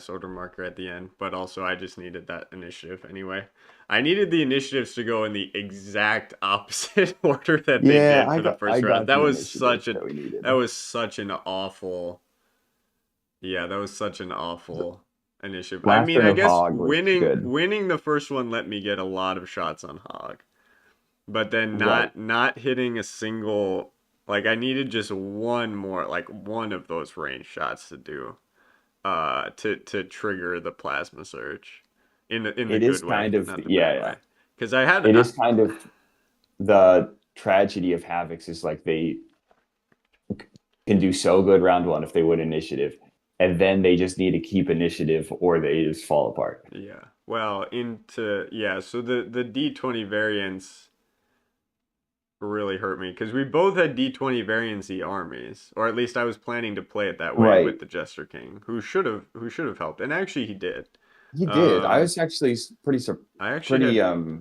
order marker at the end, but also I just needed that initiative anyway. I needed the initiatives to go in the exact opposite order that they Yeah, did for the I first round. got the initiative that we That needed. was such an awful yeah, that was such an awful initiative. I Last mean, turn I of guess Hog was good. winning the first one let me get a lot of shots on Hog. But then Right. not hitting a single like I needed just one more like one of those range shots to do to trigger the plasma surge in the It is good way, kind of, not the yeah, bad yeah. way. Cuz I had It is kind of the tragedy of Havocs is like they can do so good round one if they win initiative, and then they just need to keep initiative or they just fall apart. yeah. Well, into yeah, so the D20 variants really hurt me because we both had D20 variancy armies, or at least I was planning to play it that way Right. with the Jester King, who should have helped, and actually he did. He did. I Um, was actually I pretty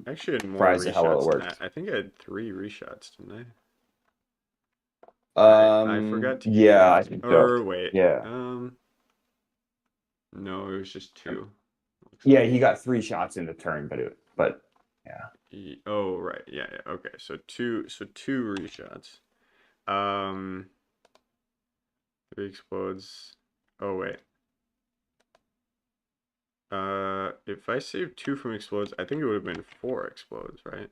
actually had more surprised at how well it reshots than that. worked. I think I had three reshots, didn't I forgot to use Yeah, I one. think so. Or wait, Yeah. no, it was just two. Looks Yeah, like. he got three shots in the turn, but yeah. Oh right, yeah, yeah. Okay, so two reshots. Um, three explodes. Oh wait. If I saved two from explodes, I think it would have been four explodes, right?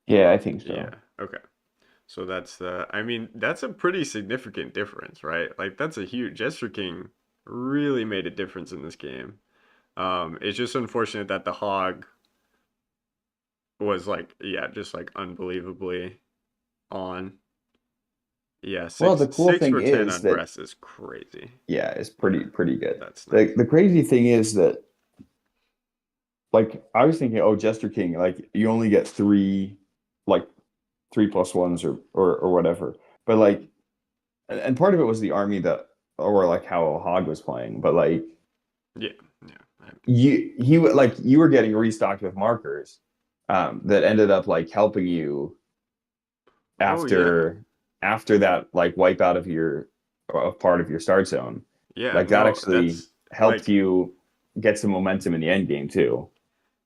Yeah, I think Yeah. so. Okay. So that's the. I mean, that's a pretty significant difference, right? Like that's a huge. Jester King really made a difference in this game. It's just unfortunate that the hog was like, yeah, just like unbelievably on. Yeah, Well, the cool six thing for ten is on that breast is crazy. yeah, it's Yeah, pretty good. that's nice. The crazy thing is that like I was thinking, oh, Jester King, like you only get three like 3+1s or whatever. But like and part of it was the army that or like how Hog was playing, but like Yeah, yeah, like you were getting restocked with markers that ended up like helping you oh yeah, after that like wipe out of your of part of your start zone. yeah. Like that No, actually that's helped like you get some momentum in the end game too.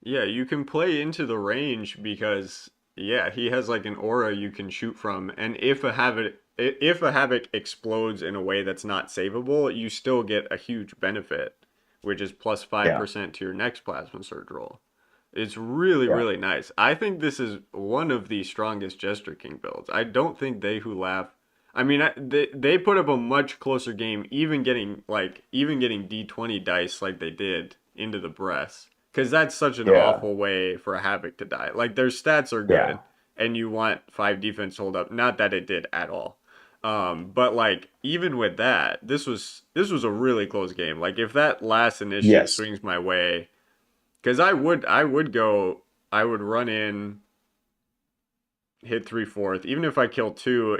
yeah. You can play into the range because yeah, he has like an aura you can shoot from, and if a havoc explodes in a way that's not savable, you still get a huge benefit, which is plus five Yeah. percent to your next plasma surge roll. It's really, Yeah. really nice. I think this is one of the strongest Jester King builds. I don't think They Who Laugh. I mean, they put up a much closer game, even getting D20 dice like they did into the breast, because that's such an Yeah. awful way for a Havoc to die. Like their stats are Yeah. good, and you want five defense to hold up. Not that it did at all. But like even with that, this was a really close game. Like if that last initiative Yes. swings my way, because I would run in, hit three fourth, even if I kill two,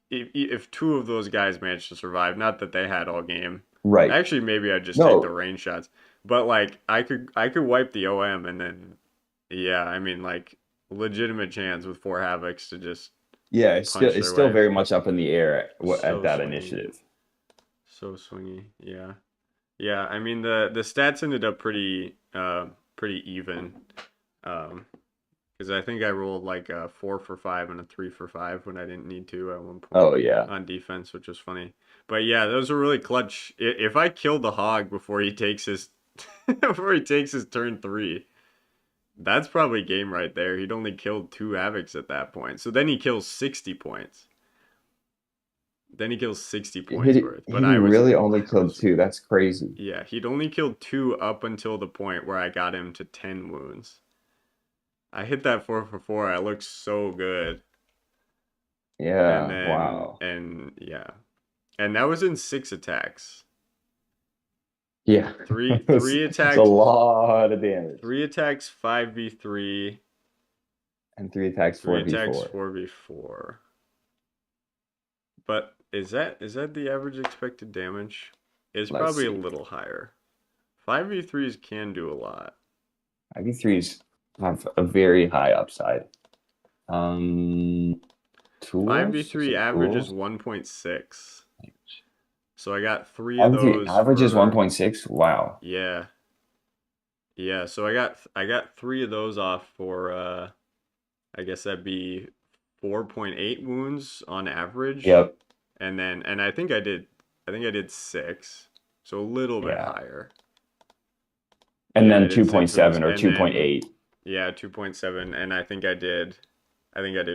if two of those guys managed to survive, not that they had all game. Right. Actually, maybe I'd just take the No. range shots. But like I could wipe the OM and then yeah, I mean like legitimate chance with four havocs to just Yeah, punch it's their still way. very much up in the air at So that swingy. initiative. So swingy. Yeah. Yeah, I mean the stats ended up pretty even. Um because I think I rolled like a 4 for 5 and a 3 for 5 when I didn't need to at one point Oh yeah. on defense, which was funny. But yeah, those are really clutch. If I kill the hog before he takes his before he takes his turn three, that's probably game right there. He'd only killed two havocs at that point. So then he kills 60 points. Then he kills 60 points worth. But He really only I killed was two. That's crazy. yeah, he'd only killed two up until the point where I got him to 10 wounds. I hit that 4 for 4. I looked so good. Yeah. Wow. And yeah. And that was in six attacks. Yeah. Three It's a attacks, lot of damage. 5v3, And three attacks, three four v attacks four. 4v4. But is that the average expected damage? It's Let's probably a see. little higher. 5v3s can do a lot. IV3s have a very high upside. Um, tools? Is 5v3 it average is tools? 1.6. So I got three of IV3 those average is for 1.6. Wow. yeah. Yeah, so I got three of those off for I guess that'd be 4.8 wounds on average. Yep. And I think I did 6. So a little bit Yeah. higher. And Yeah, I then did 6 wounds 2.7 or and then 2.8. yeah, 2.7 and I think I did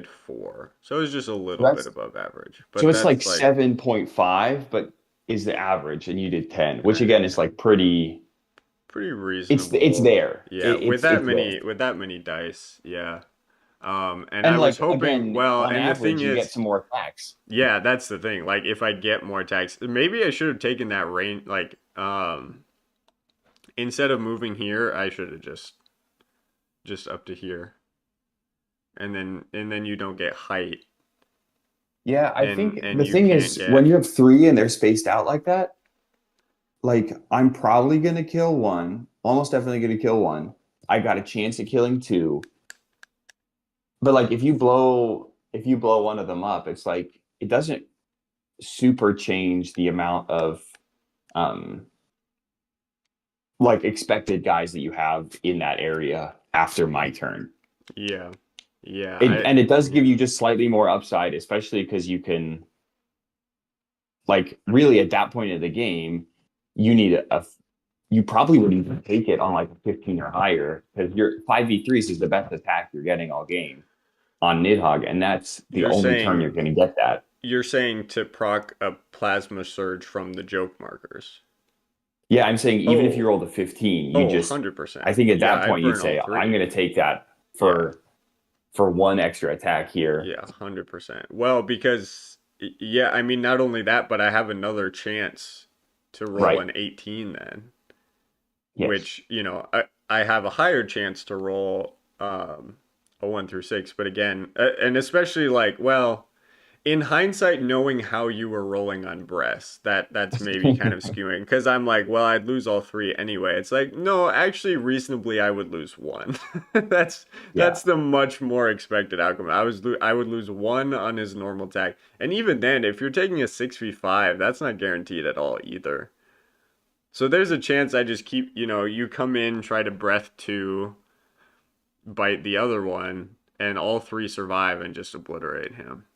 4. So it was just a So little bit that's above average. so But it's like that's like 7.5, but is the average, and you did 10, which uh, again is like pretty. pretty It's reasonable. there. Yeah, with that It's there. many dice. Yeah. And I And was like hoping, again, well, on and the thing average, you get is, some more attacks. yeah, that's the thing. Like if I get more attacks, maybe I should have taken that range like instead of moving here, I should have just up to here. And then you don't get height Yeah, I and think and the you thing can't is when get you have three and they're spaced out like that, like I'm probably gonna kill one, almost definitely gonna kill one. I got a chance at killing two. But like if you blow one of them up, it's like it doesn't super change the amount of um like expected guys that you have in that area after my turn. yeah. Yeah, And it does give yeah. you just slightly more upside, especially because you can like really at that point of the game, you need you probably wouldn't even take it on like a 15 or higher because your 5v3s is the best attack you're getting all game on Nidhogg, and that's the You're only turn you're saying going to get that. you're saying to proc a plasma surge from the joke markers. Yeah, I'm saying even if you Oh, rolled a 15, you oh, just, I 100%. think at Yeah, that I'd point you'd burn all say, I'm 3. going to take that Yeah. for one extra attack here. Yeah, 100%. Well, because yeah, I mean not only that, but I have another chance to roll Right. an 18 then, Yes. which, I have a higher chance to roll a 1 through 6, but again, and especially like, well, in hindsight, knowing how you were rolling on breasts, that's maybe kind of skewing because I'm like, well, I'd lose all 3 anyway. It's like, no, actually, reasonably, I would lose 1. that's Yeah. that's the much more expected outcome. I would lose 1 on his normal attack, and even then, if you're taking a 6v5, that's not guaranteed at all either. So there's a chance I just keep, you come in, try to breath 2, bite the other one, and all 3 survive and just obliterate him.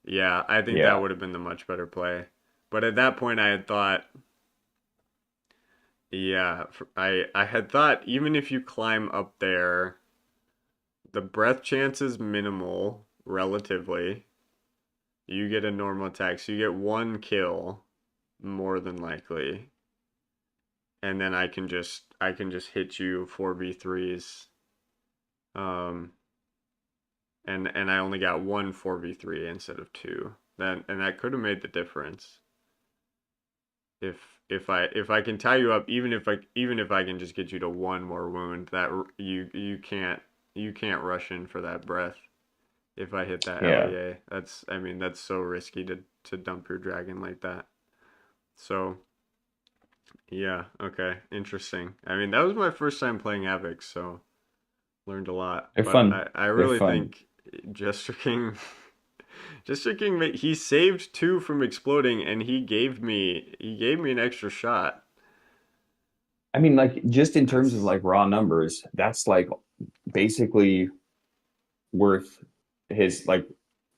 Yeah, I think that Yeah. would have been the much better play. But at that point, I had thought, yeah, I had thought even if you climb up there, the breath chance is minimal relatively. You get a normal attack, so you get 1 kill more than likely, and then I can just hit you 4v3s. Um, and I only got one 4v3 instead of 2. That could have made the difference. If I can tie you up, even if I can just get you to 1 more wound, that you can't rush in for that breath. If I hit that Yeah. LEA, that's so risky to dump your dragon like that. So yeah, okay, interesting. That was my first time playing Havoc, so learned a lot. They're But fun. I They're really fun. think Jester King Jester King, he saved 2 from exploding, and he gave me an extra shot. I mean, like just in terms of That's like raw numbers, that's like basically worth his like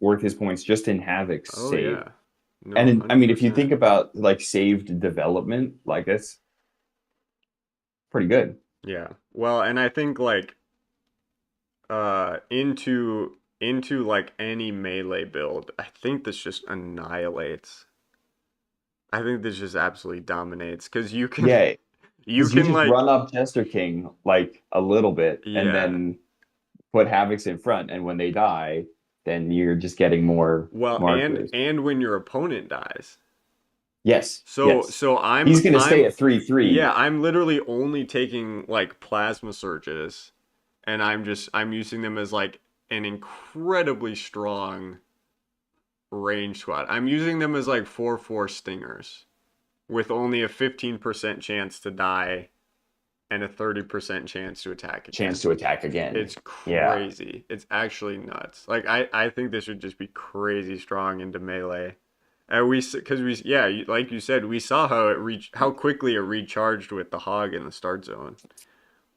worth his points just in Havoc's oh save. yeah, no, And I mean, if you think 100%. about like saved development, like that's pretty good. Yeah. Well, and I think like into like any melee build, I think this just annihilates. I think this just absolutely dominates because you can Yeah, you because you can just like run up Jester King like a little bit and yeah. then put Havocs in front, and when they die, then you're just getting more Well, and markers. and when your opponent dies. Yes, So yes. so I'm He's gonna stay I'm at 3/3. yeah, I'm literally only taking like plasma surges and I'm using them as like an incredibly strong range squad. I'm using them as like 4/4 stingers with only a 15% chance to die and a 30% chance to attack chance again. to attack again. It's Yeah, crazy. It's actually nuts. Like I think this would just be crazy strong into melee. And because we, yeah, like you said, we saw how how quickly it recharged with the hog in the start zone,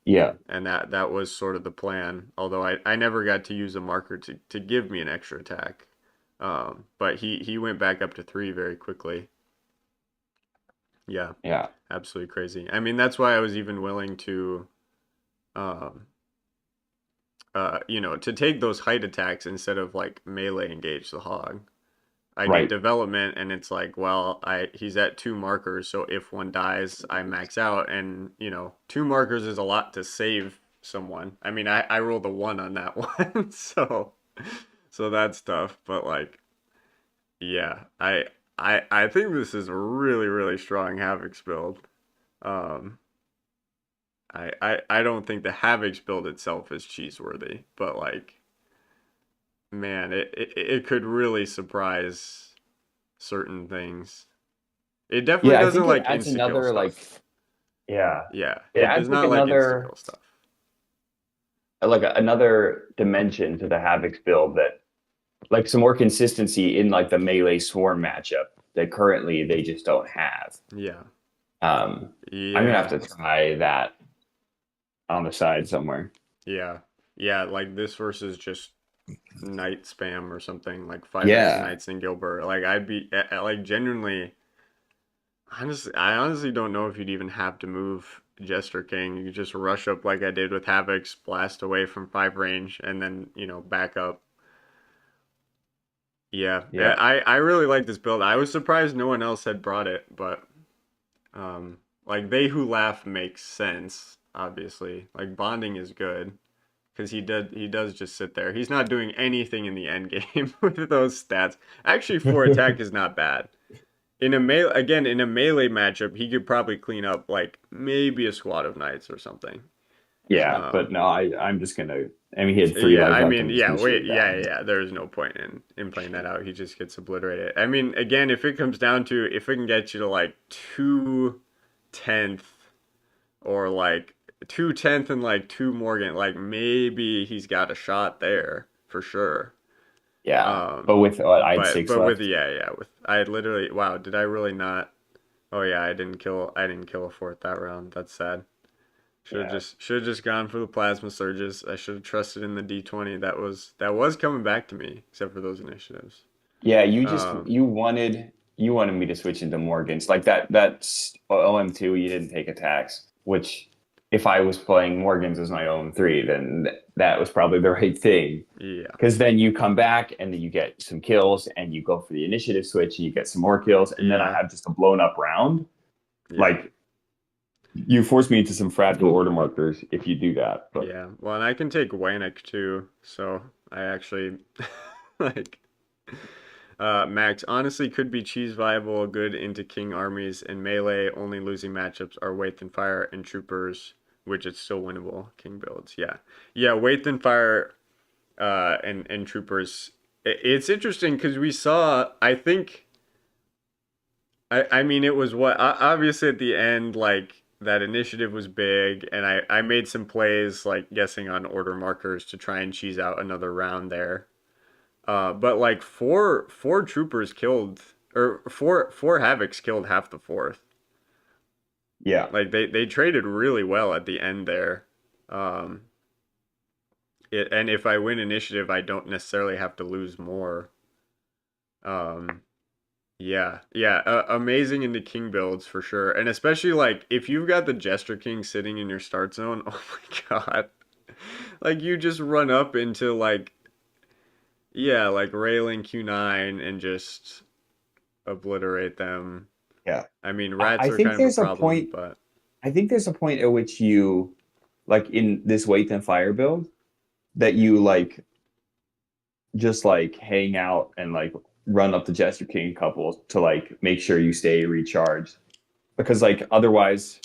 yeah, and that was sort of the plan. Although I never got to use a marker to give me an extra attack, but he went back up to 3 very quickly. Yeah, yeah. absolutely crazy. I mean, that's why I was even willing to, um, to take those height attacks instead of like melee engage the hog. I get Right. development and it's like, well, I he's at 2 markers, so if one dies, I max out, and 2 markers is a lot to save someone. I mean, I rolled a 1 on that one, so that's tough. But like, yeah, I think this is a really really strong Havoc's build. Um, I don't think the Havoc's build itself is cheeseworthy, but like, man, it could really surprise certain things. It definitely Yeah, I doesn't think it like adds insta kill another like, stuff. yeah, Yeah, it it adds does like not like insta another kill stuff. another dimension to the Havoc's build, that like some more consistency in like the melee swarm matchup that currently they just don't have. Yeah, Um, I'm gonna have yeah, to try that on the side somewhere. yeah, yeah. Like this versus just knight spam or something like 5x Yeah, knights in Gilbert. Like I'd be like genuinely. I honestly don't know if you'd even have to move Jester King. You could just rush up like I did with Havoc's, blast away from 5 range, and then back up. Yeah, yeah, I really like this build. I was surprised no one else had brought it, but like they who laugh makes sense. Obviously, like bonding is good because he does just sit there. He's not doing anything in the end game with those stats. Actually, 4 attack is not bad. In a melee matchup, he could probably clean up like maybe a squad of knights or something. yeah. But Um, no, I'm just gonna. I mean, he had 3 yeah, life I left. mean, I'm just yeah, gonna shoot wait, him yeah, down. yeah, yeah. There's no point in playing that out. He just gets obliterated. I mean, again, if it comes down to if it can get you to like 2/10 or like 2/10 and like 2 Morgan, like maybe he's got a shot there for sure. Yeah, but Um, with what, I had but 6 but with left. yeah, yeah, with I literally wow, did I really not? Oh yeah, I didn't kill a fourth that round. That's sad. Yeah, Should have just gone for the plasma surges. I should have trusted in the D20. That was coming back to me, except for those initiatives. yeah. Um, You wanted me to switch into Morgans like that. That's OM2. You didn't take attacks, which if I was playing Morgans as my OM3, then that was probably the right thing. yeah, Because then you come back and then you get some kills and you go for the initiative switch and you get some more kills, and then I yeah, have just a blown up round. yeah, Like, you force me into some fragile order markers if you do that. But yeah. Well, and I can take Wanik too, so I actually like Max honestly could be cheese viable, good into king armies and melee. Only losing matchups are Waith and Fire and Troopers, which is still winnable. King builds, yeah, yeah. Waith and Fire, and Troopers. It's interesting because we saw. I think. I mean, it was what obviously at the end, like that initiative was big, and I made some plays like guessing on order markers to try and cheese out another round there. But like four troopers killed, or four havocs killed half the fourth. yeah, Like they traded really well at the end there. Um, and if I win initiative, I don't necessarily have to lose more. Um, yeah, yeah, amazing into king builds for sure, and especially like if you've got the Jester King sitting in your start zone. Oh my God, like you just run up into like yeah, like railing Q9 and just obliterate them. yeah. I mean, I, rats I are think kind of a there's a problem, point. but I think there's a point at which you, like in this Weight and Fire build, that you like just like hang out and like run up the Jester King couple to like make sure you stay recharged. Because like otherwise,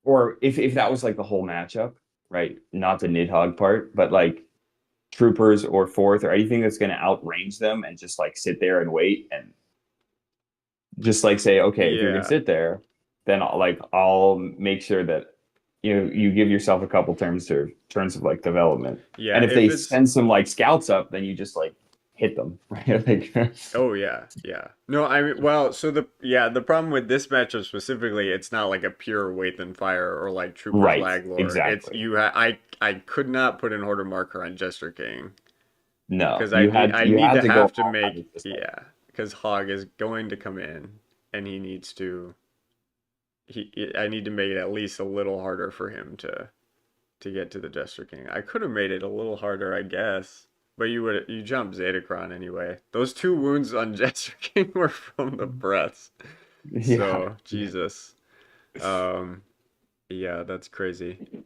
or if that was like the whole matchup, right? Not the Nidhogg part, but like troopers or fourth or anything that's going to outrange them and just like sit there and wait and just like say, okay, if you're going to yeah, sit there, then I'll make sure that you give yourself a couple turns of like development. Yeah, And if if they it's send some like scouts up, then you just like hit them, right? Like, oh yeah, yeah. No, I mean, well, so the problem with this matchup specifically, it's not like a pure Wait and Fire or like Troopers right, Lag Lore. It's exactly. I could not put an order marker on Jester King No, because you had I you need had to to go have to all out make with this one. yeah because Hog is going to come in and he needs to I need to make it at least a little harder for him to get to the Jester King. I could have made it a little harder, I guess. But you jump Zatacron anyway. Those two wounds on Jester King were from the breaths. Yeah, So Jesus. Um yeah, that's crazy.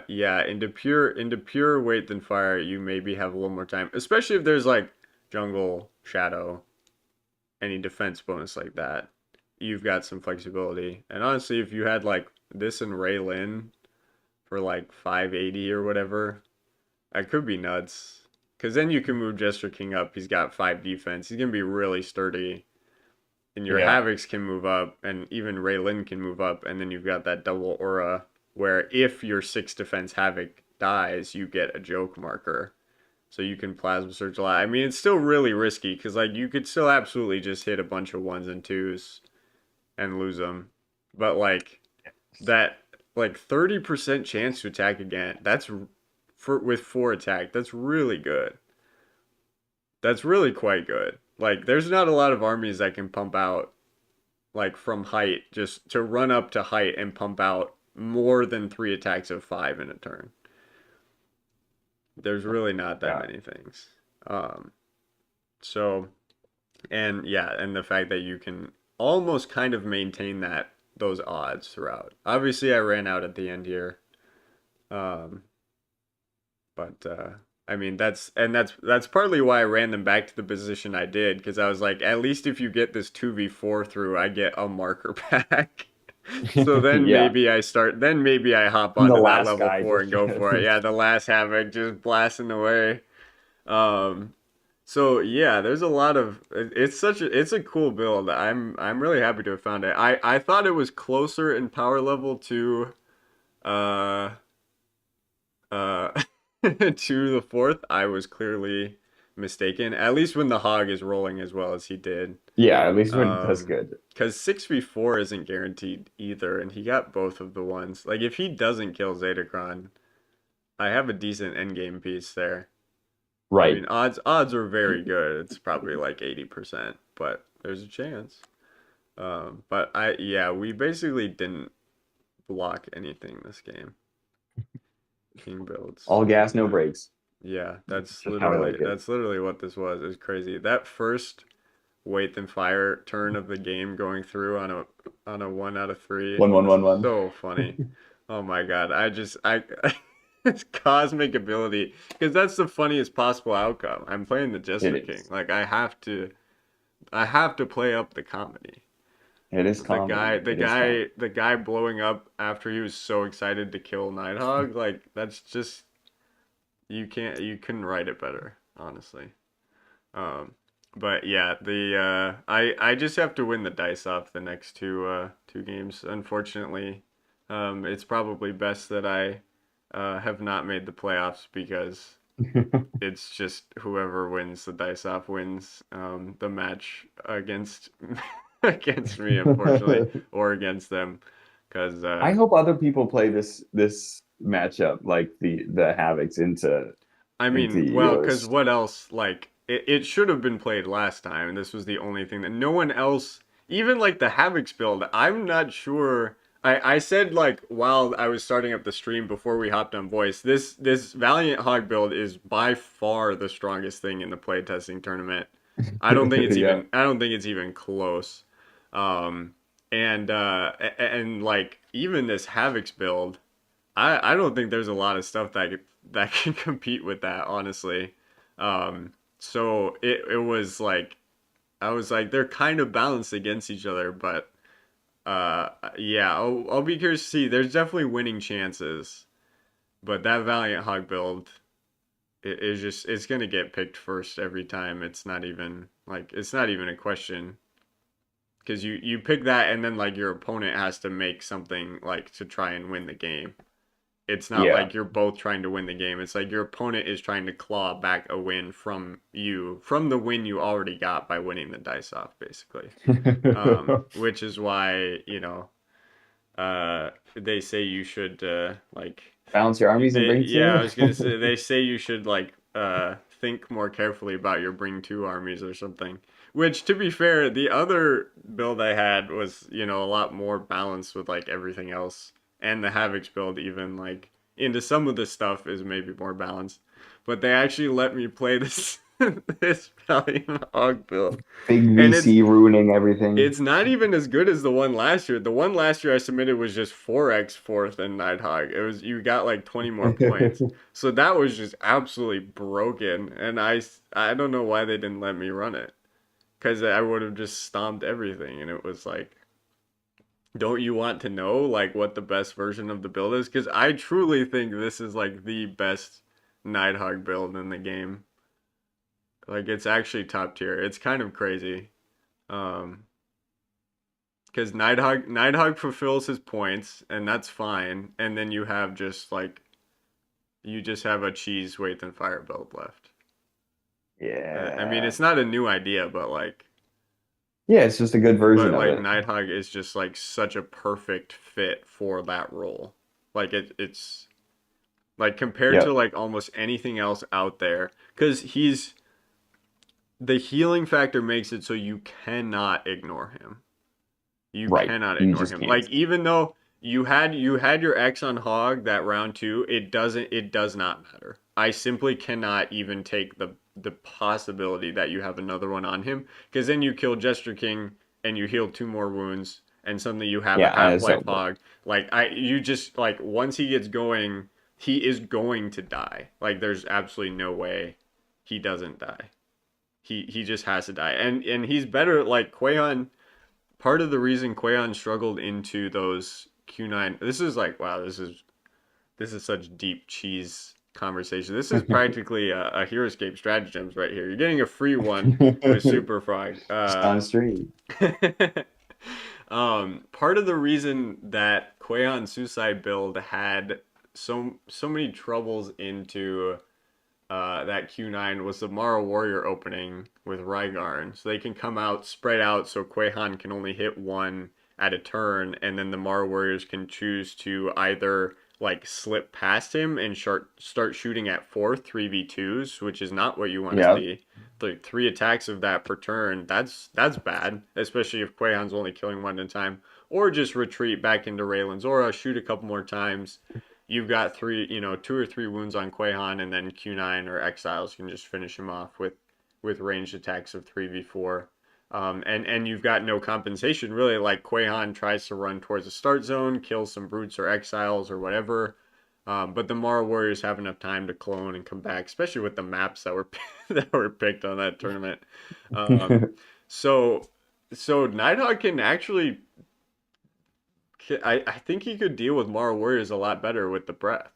Yeah, into pure Weight Than Fire, you maybe have a little more time. Especially if there's like jungle, shadow, any defense bonus like that. You've got some flexibility. And honestly, if you had like this and Ray Lin for like 580 or whatever, that could be nuts. Because then you can move Jester King up. He's got 5 defense. He's going to be really sturdy. And your yeah, Havocs can move up. And even Ray Lin can move up. And then you've got that double aura where if your 6 defense Havoc dies, you get a joke marker. So you can Plasma Surge a lot. I mean, it's still really risky because like you could still absolutely just hit a bunch of ones and twos and lose them. But like that like 30% chance to attack again. That's for with 4 attack. That's really good. That's really quite good. Like there's not a lot of armies that can pump out like from height just to run up to height and pump out more than 3 attacks of 5 in a turn. There's really not that yeah. many things. Um so and yeah, and the fact that you can almost kind of maintain those odds throughout. Obviously I ran out at the end here. Um But I mean that's partly why I ran them back to the position I did because I was like, at least if you get this 2v4 through, I get a marker pack. So Yeah. then maybe I hop And the onto that last level guy 4 just and go for it. Yeah, the last Havoc just blasting away. Um so yeah, there's a lot of it's a cool build. I'm really happy to have found it. I thought it was closer in power level to uh uh to the fourth. I was clearly mistaken. At least when the hog is rolling as well as he did. yeah, at least when it does good. Because 6v4 isn't guaranteed either, and he got both of the ones. Like if he doesn't kill Zatacron, I have a decent endgame piece there. I Right. mean, odds are very good. It's probably like 80%, but there's a chance. But yeah, we basically didn't block anything this game. King builds. All gas, no brakes. Yeah, Just how I like it. that's literally what this was. It was crazy. That first Wait Then Fire turn of the game going through on a 1 out of 3 One, one, was one, one. so funny. Oh my God. I it's cosmic ability because that's the funniest possible outcome. I'm playing the It Jester King. is. Like I have to play up the comedy. It is comedy. It is comedy. The guy blowing up after he was so excited to kill Nighthawk, like that's just you couldn't write it better, honestly. Um, but yeah, the I just have to win the dice off the next two games. Unfortunately, it's probably best that I have not made the playoffs because it's just whoever wins the dice off wins the match against against me, unfortunately, or against them, because I hope other people play this matchup like the Havocs I into mean, well, because yours. what else? Like, it should have been played last time, and this was the only thing that no one else, even like the Havocs build, I'm not sure. I said like while I was starting up the stream before we hopped on voice, this Valiant Hog build is by far the strongest thing in the playtesting tournament. Yeah. I don't think it's even close. Um, and like even this Havocs build. I don't think there's a lot of stuff that can compete with that, honestly. So it was like I was like they're kind of balanced against each other, but yeah, I'll be curious to see. There's definitely winning chances, but that Valiant Hog build is just it's gonna get picked first every time. It's not even a question because you pick that and then like your opponent has to make something like to try and win the game. It's not Yeah. like you're both trying to win the game. It's like your opponent is trying to claw back a win from you, from the win you already got by winning the dice off, basically. Which is why, they say you should like Balance your armies and they bring yeah, I two. was gonna say they say you should like think more carefully about your bring two armies or something. Which to be fair, the other build I had was, a lot more balanced with like everything else. And the Havoc's build even like into some of the stuff is maybe more balanced. But they actually let me play this this Valiant Hog build. Big And it's VC ruining everything. it's not even as good as the one last year. The one last year I submitted was just 4x fourth and Nighthawk. It was you got like 20 more points. So that was just absolutely broken. And I don't know why they didn't let me run it. Because I would have just stomped everything. And it was like, don't you want to know like what the best version of the build is? Because I truly think this is like the best Nighthawk build in the game. Like it's actually top tier. It's kind of crazy. Um, because Nighthawk fulfills his points, and that's fine. And then you have just like you just have a cheese weight and fire build left. I mean, Yeah. it's not a new idea, but Yeah, it's just a good version of it. Nighthawk is just like such a perfect fit for that role. Like it's like compared to Yep. like almost anything else out there, because he's the healing factor makes it so you cannot ignore him. You Right. cannot You ignore just him. can't. Like even though you had your X on Hog that round two, it does not matter. I simply cannot even take the possibility that you have another one on him because then you kill Jester King and you heal two more wounds and suddenly you have a Yeah, and half it's life over. Hog. Like you just like once he gets going, he is going to die. Like there's absolutely no way he doesn't die. He just has to die. And he's better like Quayon part of the reason Quayon struggled into those Q9. This is like wow, this is such deep cheese conversation. This is practically a Heroscape stratagems right here. You're getting a free one with superfrog. Just on stream. Part of the reason that Quayon Suicide build had so many troubles into that Q9 was the Mara Warrior opening with Rygarn. So they can come out, spread out, so Quahan can only hit one at a turn, and then the Mara Warriors can choose to either like slip past him and start shooting at four 3v2s, which is not what you want to Yeah. see. The three attacks of that per turn, that's bad, especially if Quahan's only killing one at a time. Or just retreat back into Raylan's Aura, shoot a couple more times, you've got three, two or three wounds on Quahan, and then Q9 or Exiles can just finish him off with ranged attacks of 3v4. And you've got no compensation really. Like Quahan tries to run towards the start zone, kills some brutes or exiles or whatever. But the Mara Warriors have enough time to clone and come back, especially with the maps that were that were picked on that tournament. Um, so so Nighthawk can actually I think he could deal with Mara Warriors a lot better with the breath.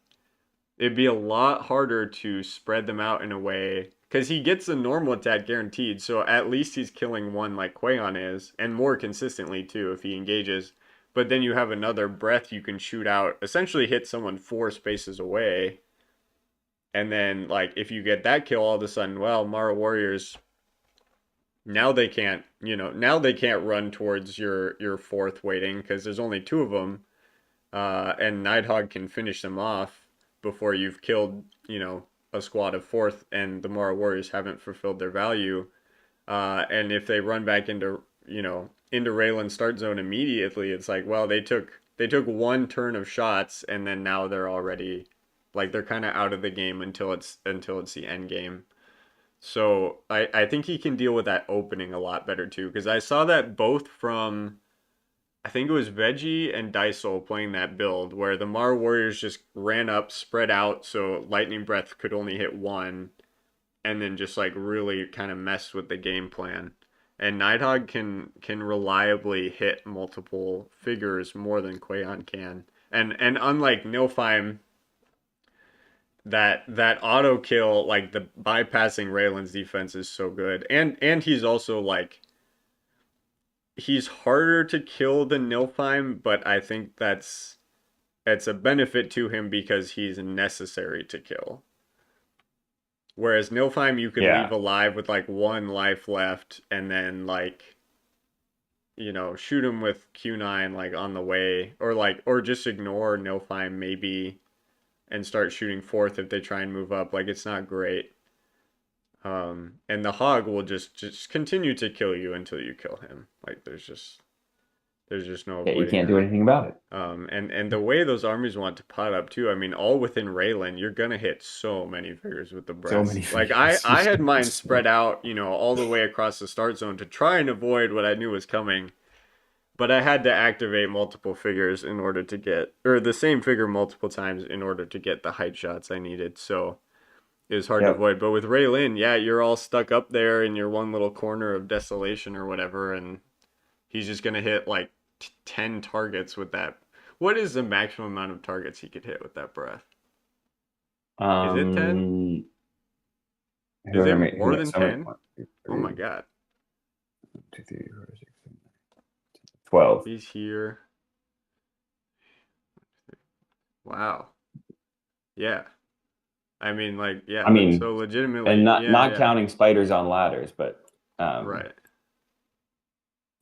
It'd be a lot harder to spread them out in a way because he gets a normal attack guaranteed, so at least he's killing one like Quayon is, and more consistently too if he engages. But then you have another breath you can shoot out, essentially hit someone four spaces away, and then like if you get that kill all of a sudden, well, Mara Warriors now they can't run towards your fourth waiting because there's only two of them, and Nighthawk can finish them off before you've killed, a squad of fourth, and the Mara Warriors haven't fulfilled their value. And if they run back into Raylan start zone immediately, it's like, well, they took one turn of shots, and then now they're already like they're kind of out of the game until it's the end game. So I think he can deal with that opening a lot better too, because I saw that both from I think it was Veggie and Dysol playing that build where the Mar Warriors just ran up, spread out, so Lightning Breath could only hit one, and then just like really kind of messed with the game plan. And Nighthawk can reliably hit multiple figures more than Quayon can. And unlike Nilfheim, that auto kill, like the bypassing Raylan's defense is so good. And he's also like he's harder to kill than Nilfheim, but I think that's a benefit to him because he's necessary to kill. Whereas Nilfheim you could leave Yeah. alive with like one life left and then like shoot him with Q9 like on the way or just ignore Nilfheim maybe and start shooting fourth if they try and move up. Like it's not great. And the hog will just continue to kill you until you kill him. Like there's just no Yeah, you avoiding can't do that. anything about it. And the way those armies want to pot up too, I mean, all within Raylan, you're gonna hit so many figures with the So many breaths. Like I, figures. I had mine spread out, all the way across the start zone to try and avoid what I knew was coming. But I had to activate multiple figures in order to get, or the same figure multiple times in order to get the height shots I needed. So it was hard to Yep. avoid. But with Raylan, yeah, you're all stuck up there in your one little corner of desolation or whatever, and he's just gonna hit like 10 targets with that. What is the maximum amount of targets he could hit with that breath? Is it 10? Um, Is whoever it made more than so many 10? one, two, Oh my three, god. 2, 3, 4, 6, 7, 12. He's here. Wow. Yeah. I mean, like, I yeah. mean, So and legitimately, not yeah, not yeah. counting spiders on ladders, but Right.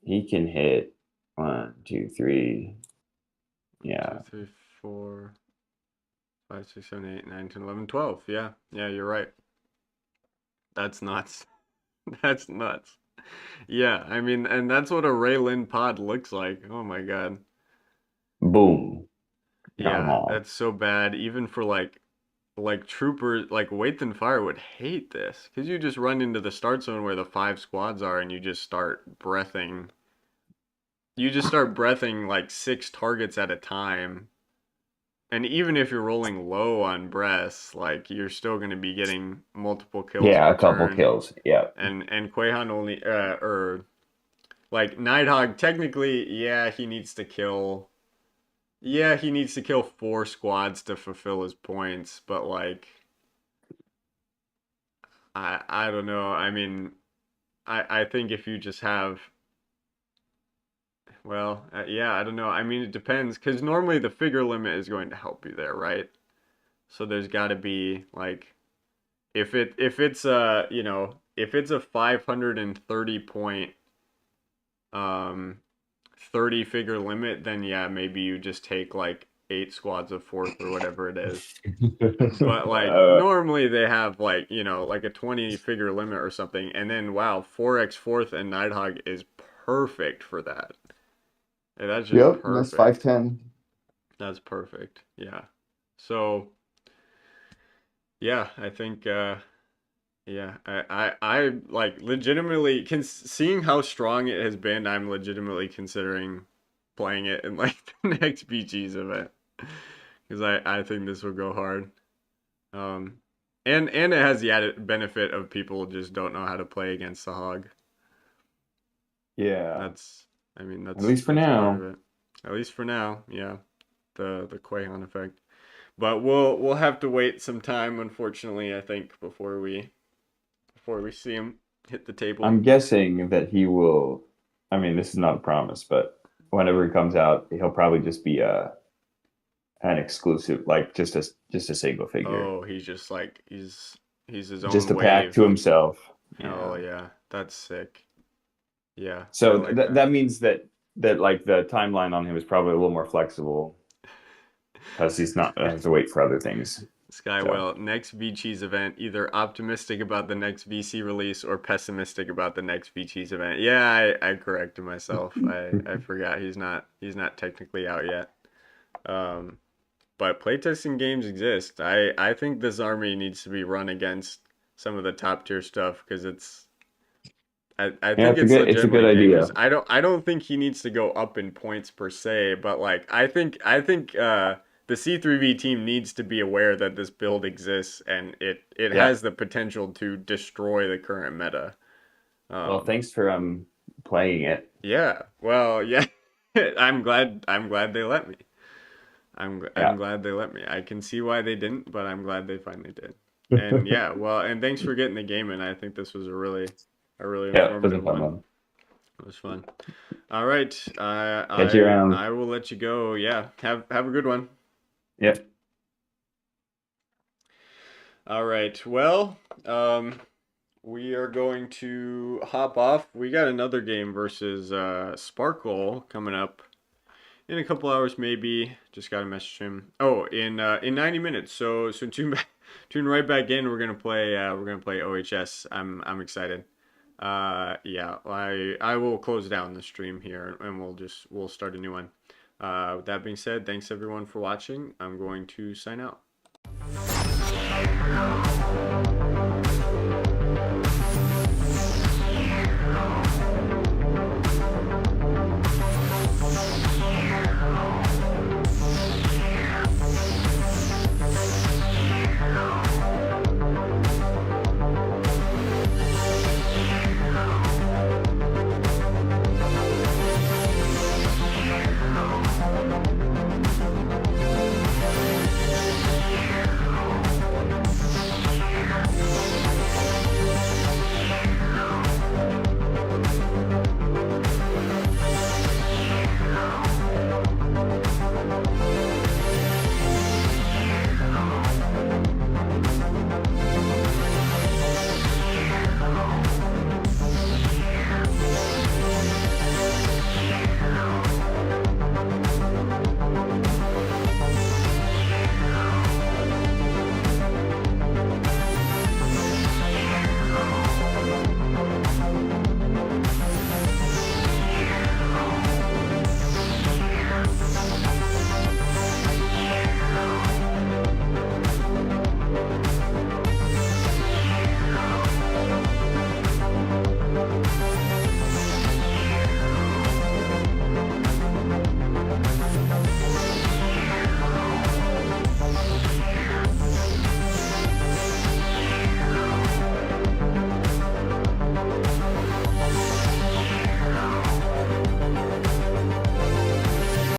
he can hit 1, 2, 3. One, Yeah. two, three, 4, 5, 6, 7, 8, 9, 10, 11, 12. Yeah. Yeah, you're right. That's nuts. That's nuts. Yeah, I mean, and that's what a Raylan pod looks like. Oh my God. Boom. Got them Yeah, all. that's so bad. Even for like troopers, like Weight and Fire would hate this because you just run into the start zone where the five squads are, and you just start breathing. You just start breathing like six targets at a time. And even if you're rolling low on breaths, like you're still going to be getting multiple kills Yeah, per a couple turn. kills. Yeah. And Quahan only or like Nighthawk technically, yeah, he needs to kill four squads to fulfill his points, but like I don't know. I mean, I think if you just have well, yeah, I don't know. I mean, it depends because normally the figure limit is going to help you there, right? So there's got to be like if it's a 530 point um 30 figure limit, then yeah, maybe you just take like eight squads of fourth or whatever it is. But like uh, normally they have like, like a 20 figure limit or something. And then wow, 4x fourth and Nighthawk is perfect for that. Yeah, that's just Yep, nice perfect. 510. That's perfect. Yeah. So yeah, I think yeah, I like legitimately seeing how strong it has been, I'm legitimately considering playing it in like the next BG's event. Because I think this will go hard. Um, and it has the added benefit of people just don't know how to play against the hog. yeah. That's, I mean, At least for that's part of now. it. At least for now, yeah. The Quahan effect. But we'll have to wait some time, unfortunately, I think, before we see him hit the table. I'm guessing that he will. I mean, this is not a promise, but whenever he comes out, he'll probably just be an exclusive, like just a single figure, Oh, he's just like he's his just own a pack wave. to himself. Oh Yeah. yeah, that's sick. Yeah, I So like that that. that means that like the timeline on him is probably a little more flexible because he's not has to wait for other things. So Skywell, next VCheese event, either optimistic about the next VC release or pessimistic about the next VCheese event. Yeah, I corrected myself. I forgot he's not technically out yet. Um, but playtesting games exist. I think this army needs to be run against some of the top tier stuff because I yeah, think it's it's a good legitimately dangerous. idea. I don't think he needs to go up in points per se, but like I think the C3V team needs to be aware that this build exists and it Yeah. has the potential to destroy the current meta. Well, Um thanks for playing it. yeah. Well, yeah. I'm glad they let me. I'm Yeah. glad they let me. I can see why they didn't, but I'm glad they finally did. And yeah, well, and thanks for getting the game in. I think this was a really Yeah, it was a informative fun one. one. It was fun. All right. Catch you around. I will let you go. Yeah. Have a good one. Yep. All right. Well, we are going to hop off. We got another game versus Sparkle coming up in a couple hours, maybe. Just got to message him. Oh, in 90 minutes. So tune back, tune right back in. We're gonna play OHS. I'm excited. Yeah, I will close down the stream here and we'll start a new one. With that being said, thanks everyone for watching. I'm going to sign out.